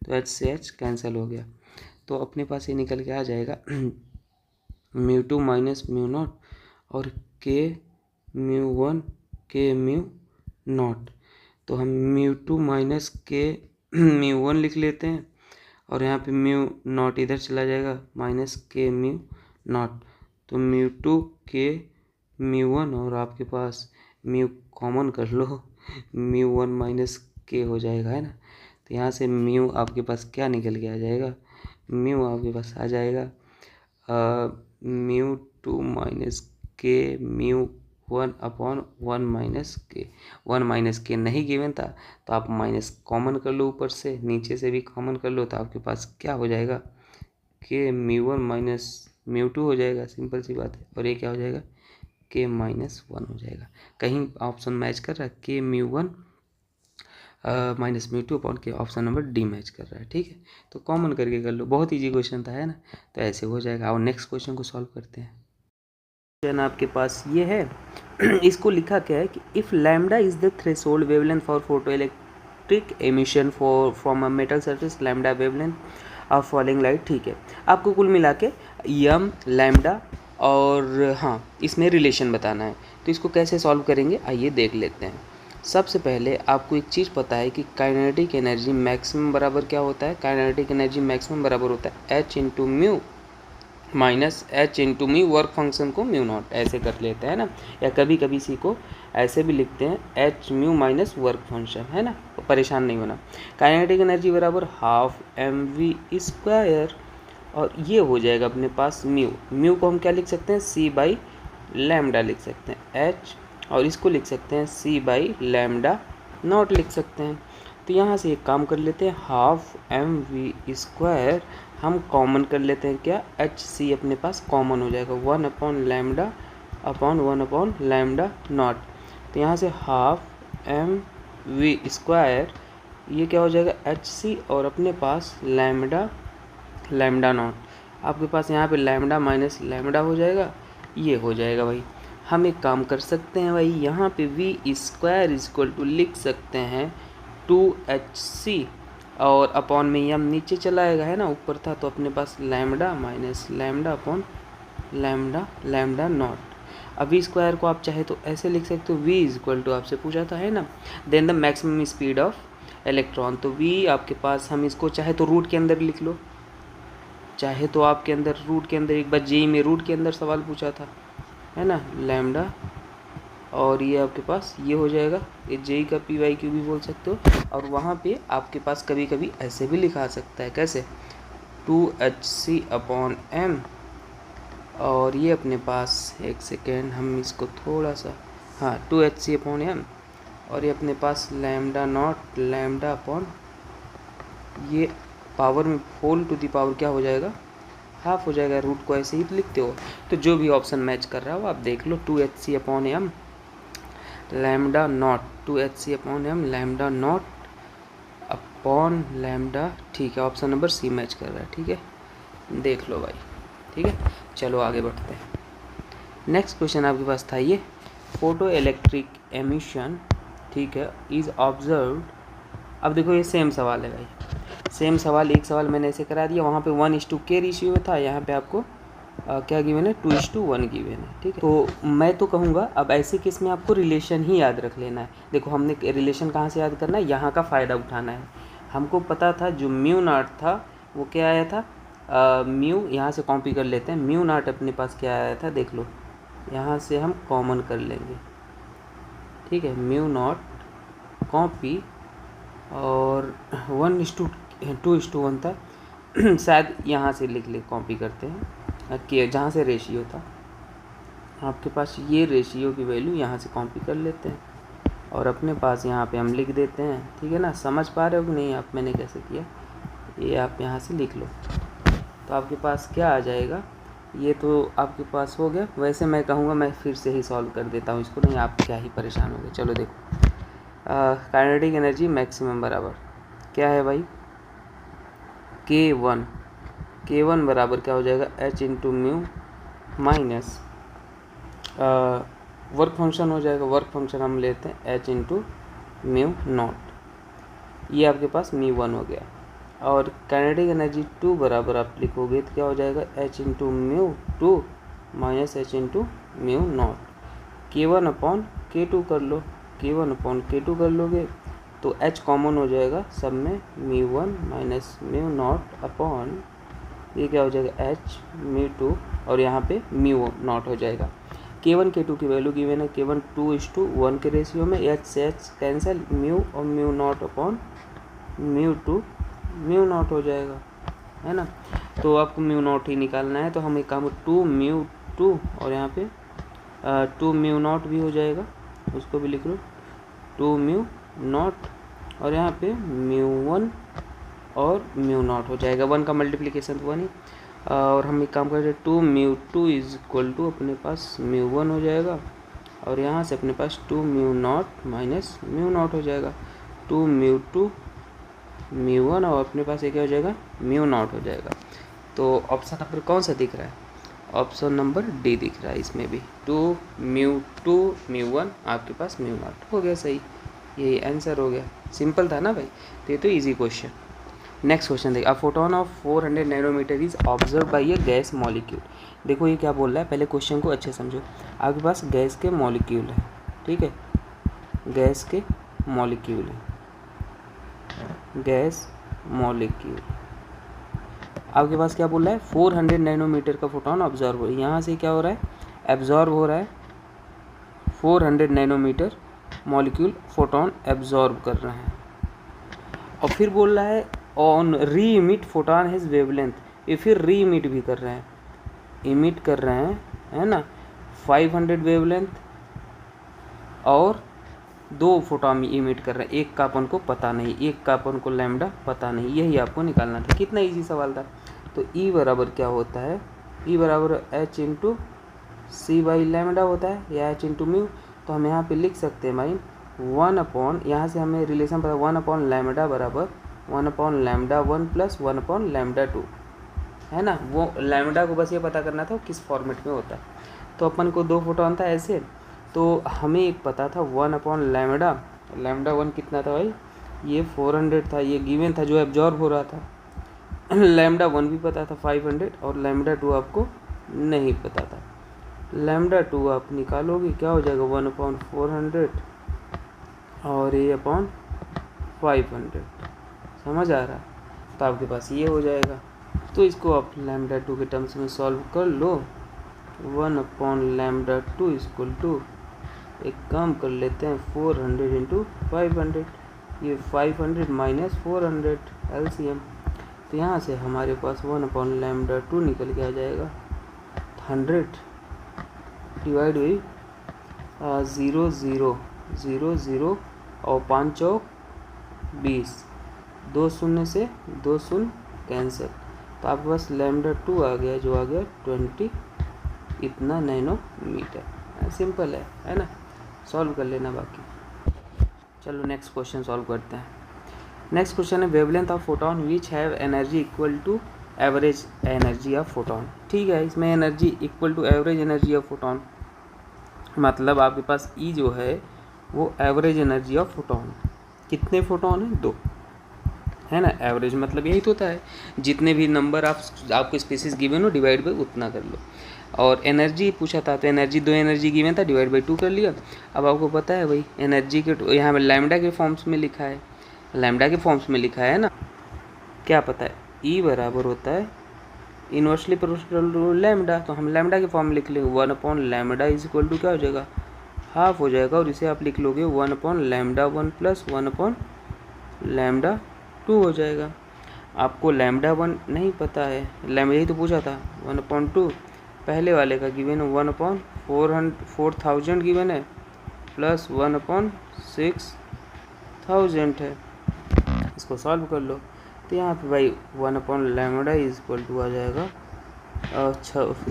तो H से H कैंसिल हो गया, तो अपने पास ये निकल के आ जाएगा μ2 माइनस म्यू नॉट और K μ1 K म्यू नॉट, तो हम μ2 माइनस K μ1 लिख लेते हैं, और यहाँ पे म्यू नॉट इधर चला जाएगा, माइनस K म्यू नॉट, तो μ2 K μ1, और आपके पास म्यू कॉमन कर लो, μ1 माइनस K हो जाएगा, है ना, तो यहाँ से म्यू आपके पास क्या निकल के आ जाएगा, म्यू आपके पास आ जाएगा μ2 minus K μ1 upon 1 minus K, 1 minus K नहीं गिवन था, तो आप माइनस कॉमन कर लो, ऊपर से नीचे से भी कॉमन कर लो, तो आपके पास क्या हो जाएगा, K μ1 माइनस μ2 हो जाएगा, सिंपल सी बात है, और ये क्या हो जाएगा, K माइनस 1 हो जाएगा, कहीं ऑप्शन मैच कर रहा है, K μ1 minus μ2 upon K, option number D match कर रहा है, ठीक है, तो कॉमन करके कर लो, बहुत इजी क्वेश्चन था, है ना, तो ऐसे हो जाएगा। और नेक्स्ट क्वेश्चन को सॉल्व करते हैं। क्वेश्चन आपके पास ये है, इसको लिखा क्या है कि if lambda is the threshold wavelength for photo electric emission from a metal surface, lambda wavelength of falling light, ठीक है, आपको कुल मिला के यम लैम्डा और हाँ इसमें रिलेशन बताना है, तो इसको कैसे सॉल्व करेंगे आइए देख लेते हैं। सबसे पहले आपको एक चीज़ पता है कि काइनेटिक एनर्जी मैक्सिमम बराबर क्या होता है, काइनेटिक एनर्जी मैक्सिमम बराबर होता है H into mu, minus H into mu, work function को म्यू नॉट ऐसे कर लेते हैं ना, या कभी कभी इसी को ऐसे भी लिखते हैं H mu minus work function, है ना, तो परेशान नहीं होना। काइनेटिक एनर्जी बराबर हाफ एम वी स्क्वायर, और ये हो जाएगा अपने पास म्यू, म्यू को हम क्या लिख सकते हैं, सी बाई लैम्डा लिख सकते हैं एच, और इसको लिख सकते हैं सी बाई लैम्डा नॉट लिख सकते हैं। तो यहाँ से एक काम कर लेते हैं, हाफ एम वी स्क्वायर हम कॉमन कर लेते हैं, क्या एच सी अपने पास कॉमन हो जाएगा, 1 upon lambda upon 1 upon lambda naught. तो यहाँ से हाफ एम वी स्क्वायर ये क्या हो जाएगा एच सी, और अपने पास लैम्डा लैम्डा नॉट, आपके पास यहाँ पे लैम्डा माइनस लैम्डा हो जाएगा, ये हो जाएगा भाई। हम एक काम कर सकते हैं भाई, यहाँ पे वी स्क्वायर इक्वल टू लिख सकते हैं 2HC, और अपॉन में यम नीचे चला आएगा, है ना, ऊपर था, तो अपने पास lambda minus lambda upon lambda lambda naught. अब वी स्क्वायर को आप चाहे तो ऐसे लिख सकते हो, वी इक्वल टू आपसे पूछा था, है ना, then the maximum speed of electron, तो वी आपके पास, हम इसको चाहे तो रूट के अंदर लिख लो, चाहे तो आपके अंदर रूट के अंदर, एक बार जेई में रूट के अंदर सवाल पूछा था, है ना, लैम्डा, और ये आपके पास ये हो जाएगा, ये जेई का पी वाई क्यू भी बोल सकते हो, और वहाँ पे आपके पास कभी कभी ऐसे भी लिखा सकता है, कैसे 2HC अपॉन एम, और ये अपने पास एक सेकेंड हम इसको थोड़ा सा, हाँ 2HC अपॉन एम, और ये अपने पास लैम्डा नॉट लैम्डा अपॉन ये पावर में होल टू दी पावर क्या हो जाएगा, हाफ हो जाएगा, रूट को ऐसे ही लिखते हो, तो जो भी ऑप्शन मैच कर रहा हो आप देख लो, 2HC upon M lambda naught, 2HC upon M lambda naught upon lambda, ठीक है, ऑप्शन नंबर सी मैच कर रहा है, ठीक है, देख लो भाई, ठीक है। चलो आगे बढ़ते हैं, नेक्स्ट क्वेश्चन आपके पास था ये, फोटो इलेक्ट्रिक एमिशन, ठीक है, इज ऑब्जर्व्ड। अब देखो ये सेम सवाल है भाई, सेम सवाल, एक सवाल मैंने ऐसे करा दिया, वहाँ पे 1:k रेशियो था, यहाँ पे आपको क्या गिवन है, 2:1 गिवन है, ठीक है। तो मैं तो कहूँगा अब ऐसे केस में आपको रिलेशन ही याद रख लेना है। देखो हमने रिलेशन कहाँ से याद करना है, यहाँ का फ़ायदा उठाना है। हमको पता था जो म्यू नॉट था वो क्या आया था, म्यू, यहाँ से कॉपी कर लेते हैं, म्यू नॉट अपने पास क्या आया था, देख लो, यहाँ से हम कॉमन कर लेंगे, ठीक है, म्यू नॉट कॉपी, और 1:2:1 था शायद, यहाँ से लिख ले, कॉपी करते हैं कि जहाँ से रेशियो था आपके पास, ये रेशियो की वैल्यू यहाँ से कॉपी कर लेते हैं, और अपने पास यहाँ पे हम लिख देते हैं, ठीक है ना, समझ पा रहे हो कि नहीं आप, मैंने कैसे किया, ये आप यहाँ से लिख लो, तो आपके पास क्या आ जाएगा, ये तो आपके पास हो गया। वैसे मैं कहूँगा मैं फिर से ही सॉल्व कर देता हूँ इसको, नहीं आप क्या ही परेशान हो गए। चलो देखो, काइनेटिक एनर्जी मैक्सिमम बराबर क्या है भाई, K1 बराबर क्या हो जाएगा, H into mu minus work function हो जाएगा, वर्क फंक्शन हम लेते हैं H इंटू म्यू नॉट, ये आपके पास म्यू 1 हो गया, और काइनेटिक एनर्जी 2 बराबर आप लिखोगे तो क्या हो जाएगा, H into mu 2 minus H into mu naught, K1 upon K2 कर लो, K1 अपॉन K2 कर लोगे तो H कॉमन हो जाएगा सब में, mu 1 minus mu naught upon ये क्या हो जाएगा H म्यू 2, और यहाँ पे म्यू नॉट हो जाएगा। K1 K2 की वैल्यू गिवन है, K1 2:1 के रेशियो में, H से H कैंसिल, म्यू और mu naught upon mu 2 mu naught हो जाएगा, है ना। तो आपको म्यू नॉट ही निकालना है, तो हम एक काम 2 म्यू 2 और यहाँ पे 2 म्यू नॉट भी हो जाएगा, उसको भी लिख लो 2 म्यू नॉट, और यहाँ पे म्यू 1 और म्यू नॉट हो जाएगा, 1 का मल्टीप्लिकेशन तो 1 ही, और हम एक काम करें 2 म्यू 2 इज इक्वल टू अपने पास म्यू 1 हो जाएगा, और यहाँ से अपने पास 2 mu naught minus mu naught हो जाएगा, 2 म्यू 2 म्यू 1 और अपने पास ये क्या हो जाएगा, म्यू नॉट हो जाएगा। तो ऑप्शन नंबर कौन सा दिख रहा है, ऑप्शन नंबर डी दिख रहा है इसमें भी, 2 म्यू 2 म्यू 1 आपके पास म्यू नॉट हो गया, सही, यही आंसर हो गया, सिंपल था ना भाई, तो ये तो इजी क्वेश्चन। नेक्स्ट क्वेश्चन देखिए, a photon of 400 nanometer is observe by a gas molecule. देखो ये क्या बोल रहा है, पहले क्वेश्चन को अच्छे समझो, आपके पास गैस के मॉलिक्यूल है, ठीक है, गैस के मॉलिक्यूल है, गैस मॉलिक्यूल, आपके पास क्या बोल रहा है, 400 नैनोमीटर का फोटोन ऑब्जर्व हो, यहाँ से क्या हो रहा है, एब्जॉर्ब हो रहा है 400 नैनोमीटर मॉलिक्यूल फोटोन एब्जॉर्ब कर रहे हैं। और फिर बोल रहा है ऑन री इमिट फोटोन हैज वेवलेंथ, ये फिर री इमिट भी कर रहे हैं, इमिट कर रहे हैं, है ना, 500 वेवलेंथ और 2 फोटोन इमिट कर रहे हैं, एक का अपन को पता नहीं, एक का अपन को लैम्डा पता नहीं, यही आपको निकालना था। कितना इजी सवाल था। तो ई बराबर क्या होता है, ई बराबर H into C by lambda होता है या एच इंटू म्यू। तो हम यहाँ पे लिख सकते हैं भाई 1 अपॉन, यहाँ से हमें रिलेशन पता 1 अपॉन लैम्डा बराबर 1 upon lambda 1 plus 1 upon lambda 2, है ना। वो लैम्डा को बस ये पता करना था किस फॉर्मेट में होता है। तो अपन को 2 फोटोन था ऐसे, तो हमें एक पता था 1 अपॉन लैम्डा, लैम्डा 1 कितना था भाई, ये 400 था, ये गिवन था जो एब्जॉर्ब हो रहा था। लैम्डा 1 भी पता था 500 और लैम्डा 2 आपको नहीं पता था। लैम्डा 2 आप निकालोगे क्या हो जाएगा 1 अपॉन 400 और ये अपॉन 500, समझ आ रहा है। तो आपके पास ये हो जाएगा। तो इसको आप लैम्डा 2 के टर्म्स में सॉल्व कर लो। 1 अपॉन लैम्डा 2 इक्वल टू, एक काम कर लेते हैं 400 इंटू 500, ये 500 माइनस 400 एलसीएम। तो यहाँ से हमारे पास 1 अपॉन लैम्डा 2 निकल के आ जाएगा 100 डिवाइड हुई 0 0 0 0 और 5 चौक 20, 2 शून्य से 2 शून्य कैंसिल। तो आपके पास लैम्डा 2 आ गया जो आ गया 20 इतना नैनोमीटर। सिंपल है ना, सॉल्व कर लेना बाकी। चलो नेक्स्ट क्वेश्चन सॉल्व करते हैं। नेक्स्ट क्वेश्चन है wavelength of photon which have energy equal to average energy of photon. ठीक है, इसमें energy equal to average energy of photon, मतलब आपके पास ई जो है वो एवरेज एनर्जी ऑफ फोटोन। कितने फोटोन है, 2, है ना। एवरेज मतलब यही तो होता है, जितने भी नंबर आपको स्पीसीज गिवन हो डिवाइड बाई उतना कर लो। और एनर्जी पूछा था तो एनर्जी 2 एनर्जी गिवन था, डिवाइड बाई 2 कर लिया। अब आपको पता है भाई एनर्जी के यहाँ पे लैम्डा के फॉर्म्स में लिखा है, लैम्डा के फॉर्म्स में लिखा है ना, क्या पता है ई बराबर होता है इन्वर्सली प्रोपोर्शनल टू लैम्डा। तो हम लैम्डा के फॉर्म में लिख लेंगे 1 upon lambda is equal to क्या हो जाएगा, हाफ हो जाएगा। और इसे आप लिख लोगे 1 upon lambda 1 plus 1 upon lambda 2 हो जाएगा। आपको लैम्डा 1 नहीं पता है, लैम्डा यही तो पूछा था 1 अपॉन 2, पहले वाले का गिवन है 1 अपॉन 4000 गिवन है प्लस 1 अपॉन 6000 है। इसको सॉल्व कर लो। तो यहाँ पे भाई 1 upon lambda is equal to आ जाएगा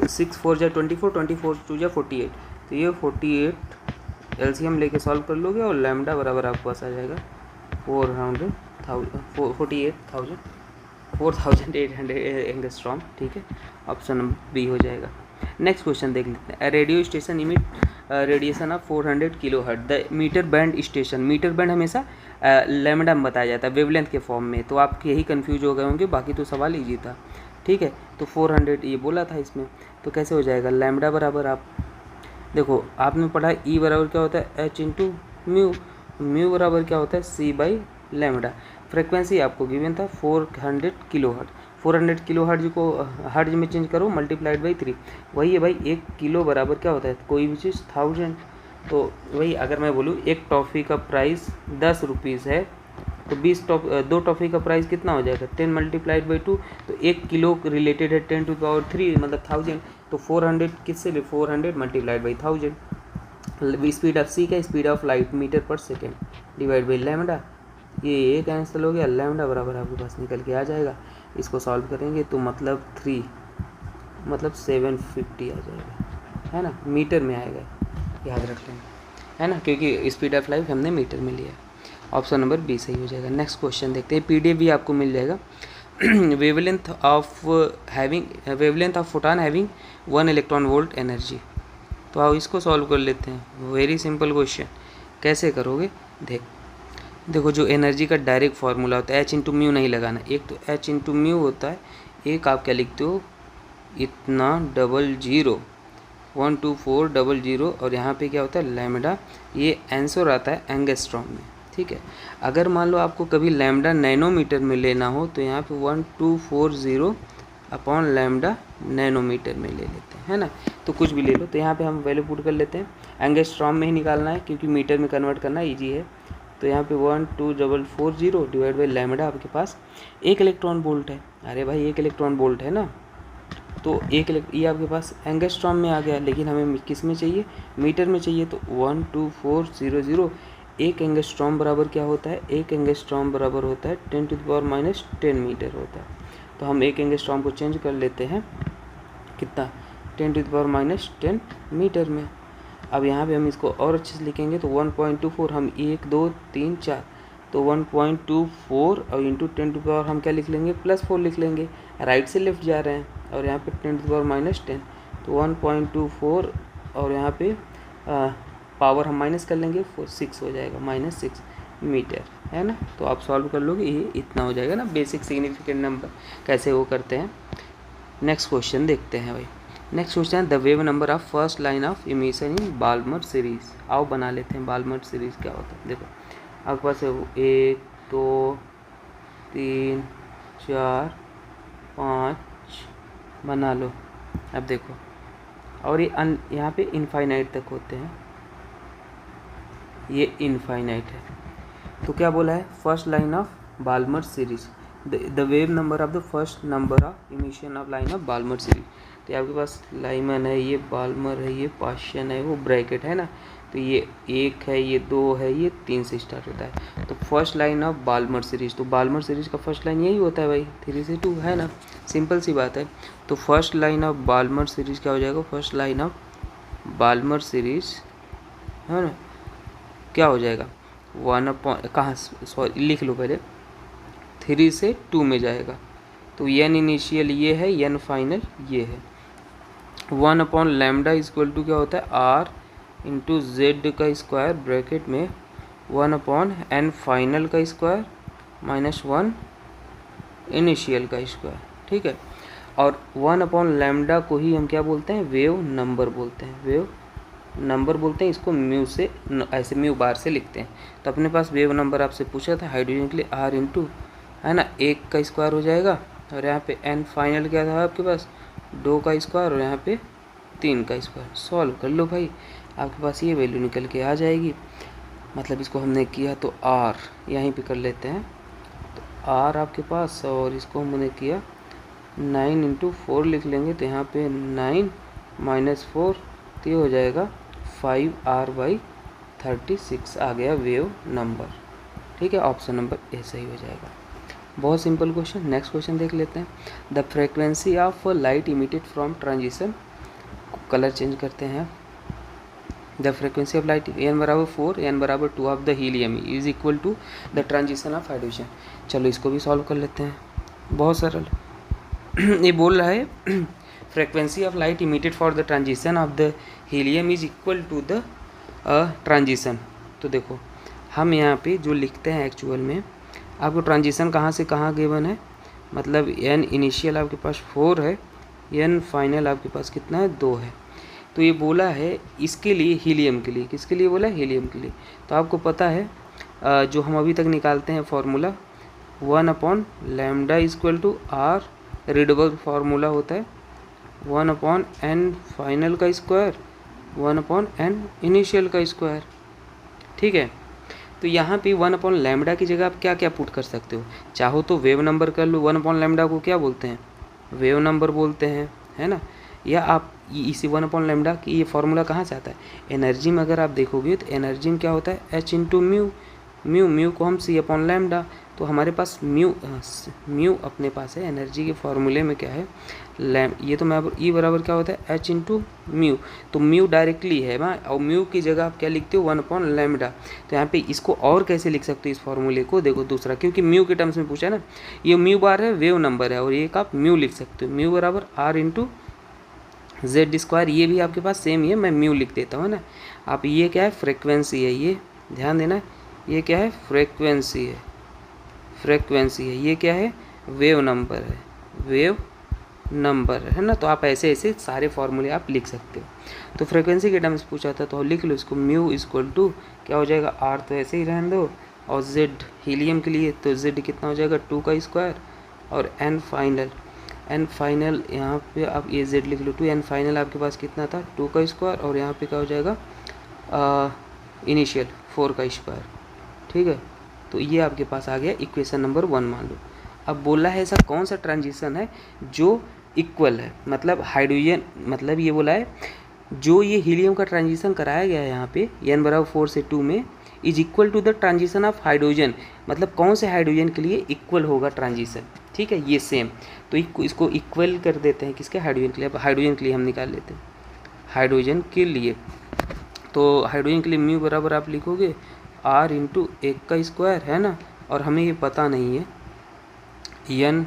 6 4 जा 24, 24 2 जा 48। तो ये 48 एलसीएम लेके सॉल्व कर लोगे और लैम्डा बराबर आपके पास आ जाएगा 4800 एंगस्ट्रॉम। ठीक है, ऑप्शन नंबर बी हो जाएगा। नेक्स्ट क्वेश्चन देख लेते हैं। Radio station emit radiation of 400 kilohertz. The meter band station, meter band हमेशा लैम्डा में बताया जाता है वेवलेंथ के फॉर्म में, तो आप यही कंफ्यूज हो गए होंगे, बाकी तो सवाल ईजी था। ठीक है, तो 400 ये बोला था इसमें, तो कैसे हो जाएगा लैम्डा बराबर, आप देखो आपने पढ़ा ई बराबर क्या होता है एच इंटू म्यू, म्यू बराबर क्या होता है सी बाई लैम्डा। फ्रिक्वेंसी आपको गिवन था 400 किलोहर्ट्ज, 400 किलोहर्ट्ज को हर्ट्ज में चेंज करो मल्टीप्लाइड बाई 3, वही है भाई 1 किलो बराबर क्या होता है कोई भी चीज़ 1000। तो वही अगर मैं बोलूँ एक टॉफ़ी का प्राइस 10 रुपीज़ है तो 2 टॉफ़ी का प्राइस कितना हो जाएगा 10 मल्टीप्लाइड बाई 2। तो 1 किलो रिलेटेड है 10 टू पावर 3 मतलब 1000। तो 400 किससे 400 मल्टीप्लाइड बाई 1000। स्पीड ऑफ सी का स्पीड ऑफ लाइट मीटर पर सेकेंड डिवाइड बाई लैम्डा, ये कैंसिल हो गया, लैम्डा बराबर आपके पास निकल के आ जाएगा। इसको सॉल्व करेंगे तो मतलब 3 मतलब 750 आ जाएगा, है ना, मीटर में आएगा, याद रख लेंगे, है ना, क्योंकि स्पीड ऑफ लाइट हमने मीटर में लिया। ऑप्शन नंबर बी सही हो जाएगा। नेक्स्ट क्वेश्चन देखते हैं, पीडीएफ भी आपको मिल जाएगा। Wavelength of photon having 1 electron volt energy. तो आओ इसको सॉल्व कर लेते हैं, वेरी सिंपल क्वेश्चन। कैसे करोगे देखो जो एनर्जी का डायरेक्ट फार्मूला होता है एच इंटू म्यू नहीं लगाना, एक तो एच इंटू म्यू होता है, एक आप क्या लिखते हो इतना 00 12400 और यहाँ पे क्या होता है लैम्डा, ये आंसर आता है एंगस्ट्रॉम में। ठीक है, अगर मान लो आपको कभी लैम्डा नैनोमीटर में लेना हो तो यहाँ पे 1240 अपॉन लैम्डा नैनोमीटर में ले लेते हैं, है ना। तो कुछ भी ले लो, तो यहाँ पे हम वैल्यू पुट कर लेते हैं। एंगस्ट्रॉम में ही निकालना है क्योंकि मीटर में कन्वर्ट करना ईजी है। तो यहाँ पे 1240 डिवाइड बाई लैम्डा आपके पास 1 इलेक्ट्रॉन वोल्ट है। अरे भाई 1 इलेक्ट्रॉन वोल्ट है ना, तो ये आपके पास एंगस्ट्रॉम में आ गया, लेकिन हमें किस में चाहिए, मीटर में चाहिए। तो 12400 1 एंगस्ट्रॉम बराबर क्या होता है, 1 एंगस्ट्रॉम बराबर होता है 10⁻⁻10 मीटर होता है। तो हम 1 एंगस्ट्रॉम को चेंज कर लेते हैं कितना, 10⁻⁻10 मीटर में। अब यहाँ पे हम इसको और अच्छे से लिखेंगे तो 1.24, हम 1 2 3 4, तो 1.24 और इंटू 10⁻, हम क्या लिख लेंगे, +4 लिख लेंगे, राइट से लेफ्ट जा रहे हैं, और यहाँ पे 10⁻⁻10, तो 1.24 और यहाँ पे पावर हम माइनस कर लेंगे, 6 हो जाएगा, -6 मीटर, है ना। तो आप सॉल्व कर लोगे, ये इतना हो जाएगा ना। बेसिक सिग्निफिकेंट नंबर कैसे वो करते हैं। नेक्स्ट क्वेश्चन देखते हैं भाई। नेक्स्ट क्वेश्चन है the wave number of first line of emission in Balmer series. आओ बना लेते हैं बाल्मर सीरीज क्या होता है। देखो आपके पास है 1 2 3 4 5 बना लो। अब देखो, और ये यहाँ पे इनफाइनाइट तक होते हैं, ये इनफाइनाइट है। तो क्या बोला है, first line of Balmer series, the wave number of the first number of emission of line of Balmer series. तो आपके पास लाइमन है, ये बाल्मर है, ये पाशियन है, वो ब्रैकेट है ना। तो ये 1 है, ये 2 है, ये 3 से स्टार्ट होता है। तो first line of Balmer series, तो बाल्मर सीरीज का फर्स्ट लाइन यही होता है भाई, 3 से 2, है ना, सिंपल सी बात है। तो first line of Balmer series क्या हो जाएगा, first line of Balmer series, है ना, क्या हो जाएगा 1 कहाँ, सॉरी लिख लो पहले, 3 से 2 में जाएगा। तो n इनिशियल ये है, n फाइनल ये है। 1/λ इक्वल टू क्या होता है, r इंटू जेड का स्क्वायर ब्रैकेट में 1/n फाइनल का स्क्वायर -1 इनिशियल का स्क्वायर, ठीक है। और 1/λ को ही हम क्या बोलते हैं, वेव नंबर बोलते हैं, वेव नंबर बोलते हैं। इसको म्यू से, ऐसे म्यू बार से लिखते हैं। तो अपने पास वेव नंबर आपसे पूछा था हाइड्रोजन के लिए, r इंटू, है ना, 1 का स्क्वायर हो जाएगा, और यहाँ पे n फाइनल क्या था आपके पास, 2 का स्क्वायर, और यहाँ पे 3 का स्क्वायर। सॉल्व कर लो भाई, आपके पास ये वैल्यू निकल के आ जाएगी। मतलब इसको हमने किया तो r यहीं पे कर लेते हैं, तो r आपके पास, और इसको हमने किया 9 इंटू 4 लिख लेंगे, तो यहाँ पे 9 -4, तो ये हो जाएगा 5r/36 आ गया वेव नंबर, ठीक है। ऑप्शन नंबर ए सही हो जाएगा। बहुत सिंपल क्वेश्चन। नेक्स्ट क्वेश्चन देख लेते हैं। The frequency of light emitted from transition, colour change करते हैं। The frequency of light n बराबर 4 n बराबर 2 of the helium is equal to the transition of hydrogen. चलो इसको भी सॉल्व कर लेते हैं, बहुत सरल। ये बोल रहा है frequency of light emitted for the transition of the helium is equal to the transition. तो देखो हम यहाँ पे जो लिखते हैं एक्चुअल में, आपको ट्रांजिशन कहाँ से कहाँ गिवन है, मतलब n इनिशियल आपके पास 4 है, n फाइनल आपके पास कितना है, 2 है। तो ये बोला है इसके लिए, हीलियम के लिए, किसके लिए बोला है, हीलियम के लिए। तो आपको पता है जो हम अभी तक निकालते हैं formula, 1/λ equal to r, Rydberg formula होता है 1/n फाइनल का स्क्वायर 1/n इनिशियल का स्क्वायर, ठीक है। तो यहाँ पे 1/λ की जगह आप क्या क्या पुट कर सकते हो, चाहो तो वेव नंबर कर लो। 1/λ को क्या बोलते हैं, वेव नंबर बोलते हैं, है ना। या आप इसी 1/λ की ये फार्मूला कहाँ से आता है, एनर्जी में अगर आप देखोगे तो एनर्जी में क्या होता है, h इंटू म्यू, म्यू को हम c/λ, तो हमारे पास म्यू अपने पास है। एनर्जी के फार्मूले में क्या है, ये तो मैं ई बराबर क्या होता है, h इंटू म्यू। तो म्यू डायरेक्टली है ना, और म्यू की जगह आप क्या लिखते हो, 1/λ। तो यहाँ पे इसको और कैसे लिख सकते हो इस फार्मूले को, देखो दूसरा, क्योंकि म्यू के टर्म्स में पूछा है ना, ये म्यू बार है, वेव नंबर है, और एक आप म्यू लिख सकते हो, म्यू बराबर r इंटू जेड स्क्वायर। ये भी आपके पास सेम ही है, मैं म्यू लिख देता हूँ ना। आप ये क्या है, फ्रिक्वेंसी है, ये ध्यान देना, ये क्या है, फ्रिक्वेंसी है, फ्रिक्वेंसी है, ये क्या है, वेव नंबर है, वेव नंबर है ना। तो आप ऐसे ऐसे सारे फॉर्मूले आप लिख सकते हो। तो फ्रिक्वेंसी के टर्म्स पूछा था तो लिख लो इसको, म्यू इक्वल टू क्या हो जाएगा, r तो ऐसे ही रहने दो, और z हीलियम के लिए तो z कितना हो जाएगा, 2 का स्क्वायर, और n फाइनल एन फाइनल यहाँ पे आप ये जेड लिख लो 2, एन फाइनल आपके पास कितना था 2 का स्क्वायर, और यहाँ पे क्या हो जाएगा इनिशियल 4 का स्क्वायर। ठीक है, तो ये आपके पास आ गया इक्वेशन नंबर 1 मान लो। अब बोला है ऐसा कौन सा ट्रांजिशन है जो इक्वल है, मतलब हाइड्रोजन, मतलब ये बोला है जो ये हीलियम का ट्रांजिशन कराया गया है यहाँ पे n बराबर 4 से 2 में is equal to the transition of hydrogen, मतलब कौन से हाइड्रोजन के लिए इक्वल होगा ट्रांजिशन। ठीक है, ये सेम, तो इसको इक्वल कर देते हैं किसके, हाइड्रोजन के लिए। अब हाइड्रोजन के लिए हम निकाल लेते हैं, हाइड्रोजन के लिए तो हाइड्रोजन के लिए म्यू बराबर आप लिखोगे r इंटू 1 का स्क्वायर, है ना, और हमें ये पता नहीं है n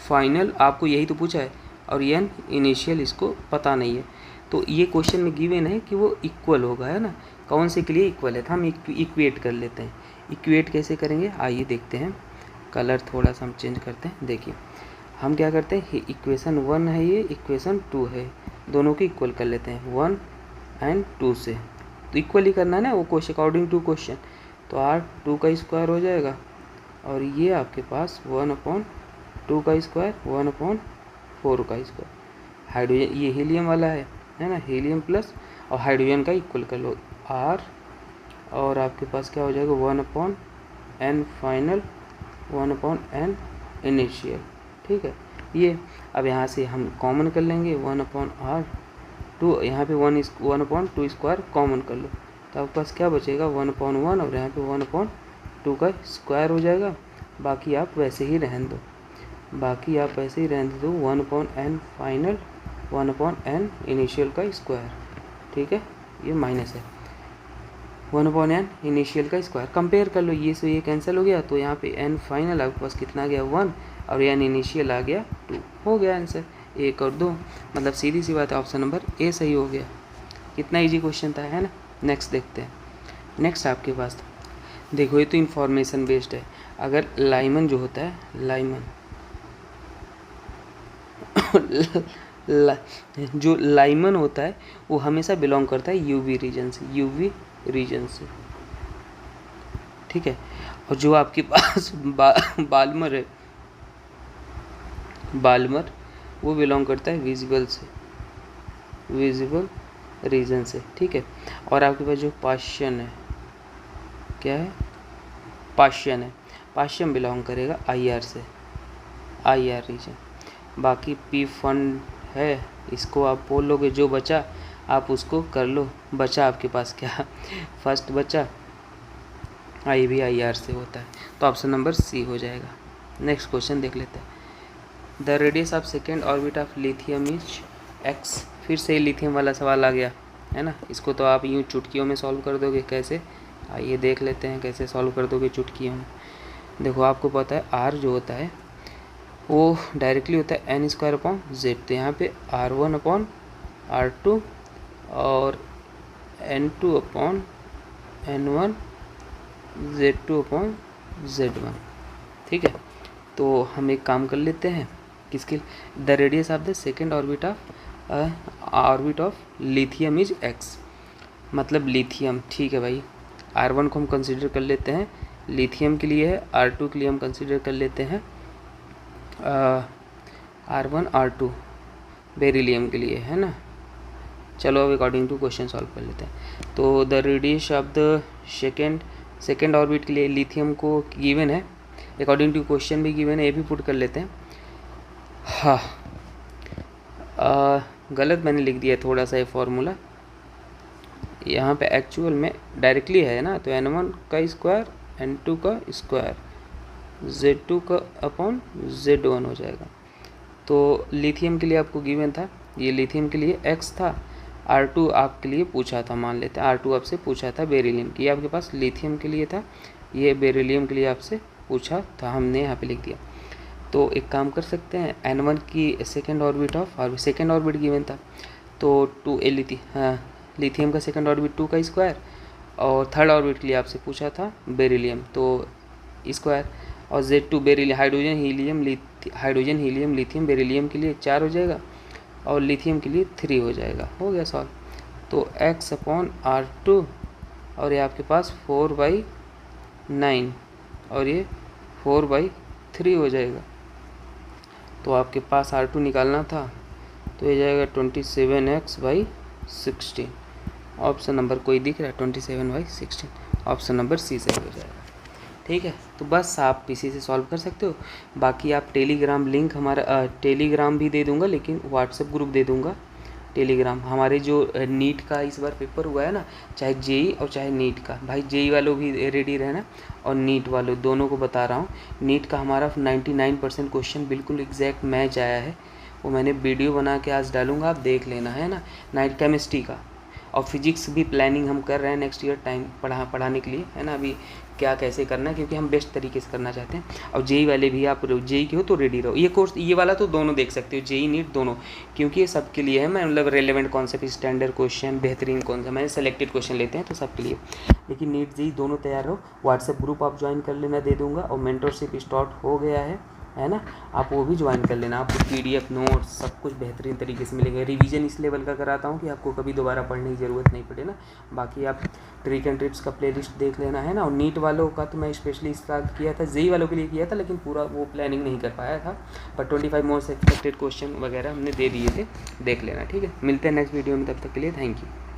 फाइनल, आपको यही तो पूछा है, और n इनिशियल इसको पता नहीं है। तो ये क्वेश्चन में गिवन है कि वो इक्वल होगा, है ना, कौन से के लिए इक्वल है, तो हम इक्वेट कर लेते हैं। इक्वेट कैसे करेंगे आइए देखते हैं, कलर थोड़ा सा हम चेंज करते हैं। देखिए हम क्या करते हैं, इक्वेशन 1 है, ये इक्वेशन 2 है, दोनों को इक्वल कर लेते हैं 1 एंड 2 से, तो इक्वल ही करना है ना वो क्वेश्चन अकॉर्डिंग टू क्वेश्चन। तो r 2 का स्क्वायर हो जाएगा, और ये आपके पास 1/2 का स्क्वायर 1/4 का स्क्वायर। हाइड्रोजन ये हीलियम वाला है ना, हीलियम प्लस और हाइड्रोजन का इक्वल कर लो r, और आपके पास क्या हो जाएगा 1/n फाइनल 1/n इनिशियल। ठीक है, ये अब यहाँ से हम कॉमन कर लेंगे 1/r2, यहाँ पे 1/2 स्क्वायर कॉमन कर लो, तो आपके पास क्या बचेगा 1/1, और यहाँ पे 1/2 का स्क्वायर हो जाएगा। बाकी आप वैसे ही रहने दो, 1/n फाइनल 1/n इनिशियल का स्क्वायर। ठीक है, ये माइनस है 1/n इनिशियल का स्क्वायर, कंपेयर कर लो, ये से ये कैंसिल हो गया, तो यहाँ पे n फाइनल आपके पास कितना आ गया 1, और n इनिशियल आ गया 2, हो गया आंसर 1 और 2, मतलब सीधी सी बात है ऑप्शन नंबर ए सही हो गया। कितना इजी क्वेश्चन था, है ना। नेक्स्ट देखते हैं, नेक्स्ट आपके पास देखो ये तो इन्फॉर्मेशन बेस्ड है। अगर लाइमन जो होता है, लाइमन जो लाइमन होता है वो हमेशा बिलोंग करता है यूवी रीजन से, यूवी रीजन से। ठीक है, और जो आपके पास बाल्मर है, बाल्मर वो बिलोंग करता है विजिबल से, विजिबल रीजन से। ठीक है, और आपके पास जो पाशियन है, क्या है, पाशियन है, पाशियन बिलोंग करेगा IR से, IR रीजन। बाकी पी फंड है, इसको आप बोल लोगे, जो बचा आप उसको कर लो, बचा आपके पास क्या, फर्स्ट बचा आई भी IR से होता है, तो ऑप्शन नंबर सी हो जाएगा। नेक्स्ट क्वेश्चन देख लेते हैं, the radius of second orbit of lithium is x। फिर से लिथियम वाला सवाल आ गया, है ना, इसको तो आप यूँ चुटकियों में सॉल्व कर दोगे, कैसे आइए देख लेते हैं कैसे सॉल्व कर दोगे चुटकियों में। देखो आपको पता है r जो होता है वो डायरेक्टली होता है n² z, तो यहाँ पे r1/r2 और n2/n1 z2/z1। ठीक है, तो हम एक काम कर लेते हैं, किसके, the radius of the second orbit of lithium is x, मतलब लिथियम। ठीक है भाई, r1 को हम कंसीडर कर लेते हैं लिथियम के लिए है, r2 के लिए हम कंसीडर कर लेते हैं r1 r2 बेरिलियम के लिए, है ना। चलो अब अकॉर्डिंग टू क्वेश्चन सॉल्व कर लेते हैं। तो the radius of the second orbit के लिए लिथियम को गिवन है, अकॉर्डिंग टू क्वेश्चन भी गिवन है, ये भी पुट कर लेते हैं। हाँ गलत मैंने लिख दिया थोड़ा सा ये फॉर्मूला, यहाँ पे एक्चुअल में डायरेक्टली है ना, तो n1 का स्क्वायर n2 का स्क्वायर z2 का अपॉन z1 हो जाएगा। तो लिथियम के लिए आपको गिवन था, ये लिथियम के लिए x था, r2 आपके लिए पूछा था, मान लेते हैं r2 आपसे पूछा था बेरिलियम की, ये आपके पास लिथियम के लिए था, ये बेरिलियम के लिए आपसे पूछा था, हमने यहाँ पे लिख दिया। तो एक काम कर सकते हैं, n1 की second orbit second orbit given था, तो 2 लिथियम का सेकेंड ऑर्बिट 2 का स्क्वायर, और थर्ड ऑर्बिट के लिए आपसे पूछा था बेरिलियम तो स्क्वायर, और Z2 beryllium hydrogen helium lithium beryllium के लिए 4 हो जाएगा, और लिथियम के लिए 3 हो जाएगा। हो गया सॉल्व। तो x/r2 और ये आपके पास 4/9 और ये 4/3 हो जाएगा। तो आपके पास R2 निकालना था, तो ये जाएगा 27x/16। ऑप्शन नंबर कोई दिख रहा है? 27/16 ऑप्शन नंबर सी सही हो जाएगा। ठीक है, तो बस आप इसी से सॉल्व कर सकते हो। बाकी आप टेलीग्राम लिंक हमारा टेलीग्राम भी दे दूंगा, लेकिन व्हाट्सएप ग्रुप दे दूंगा। टेलीग्राम हमारे जो नीट का इस बार पेपर हुआ है ना, चाहे जेई और चाहे नीट का, भाई जेई वालों भी रेडी रहना और नीट वालों दोनों को बता रहा हूँ। नीट का हमारा 99% क्वेश्चन बिल्कुल एग्जैक्ट मैच आया है, वो मैंने वीडियो बना के आज डालूंगा, आप देख लेना, है ना। नाइट केमिस्ट्री का और फिजिक्स भी प्लानिंग हम कर रहे हैं नेक्स्ट ईयर टाइम पढ़ाने के लिए, है ना। अभी क्या कैसे करना है, क्योंकि हम बेस्ट तरीके से करना चाहते हैं। और जेई वाले भी, आप जेई के हो तो रेडी रहो। ये कोर्स ये वाला तो दोनों देख सकते हो, जेई नीट दोनों, क्योंकि ये सबके लिए है। मैं मतलब रेलेवेंट कॉन्सेप्ट, स्टैंडर्ड क्वेश्चन, बेहतरीन कॉन्सेप्ट, मैंने सेलेक्टेड क्वेश्चन लेते हैं तो सबके लिए। लेकिन नीट जेई दोनों तैयार रहो। व्हाट्सएप ग्रुप आप ज्वाइन कर लेना, दे दूँगा। और मेंटरशिप स्टार्ट हो गया है ना, आप वो भी ज्वाइन कर लेना। आपको PDF नोट्स सब कुछ बेहतरीन तरीके से मिलेगा। रिवीजन इस लेवल का कराता हूँ कि आपको कभी दोबारा पढ़ने की ज़रूरत नहीं पड़े ना। बाकी आप ट्रिक एंड ट्रिप्स का प्लेलिस्ट देख लेना, है ना। और नीट वालों का तो मैं स्पेशली स्टार्ट किया था, जेई वालों के लिए किया था, लेकिन पूरा वो प्लानिंग नहीं कर पाया था। पर 25 मोस्ट एक्सपेक्टेड क्वेश्चन वगैरह हमने दे दिए थे, देख लेना। ठीक है, मिलते हैं नेक्स्ट वीडियो में, तब तक के लिए थैंक यू।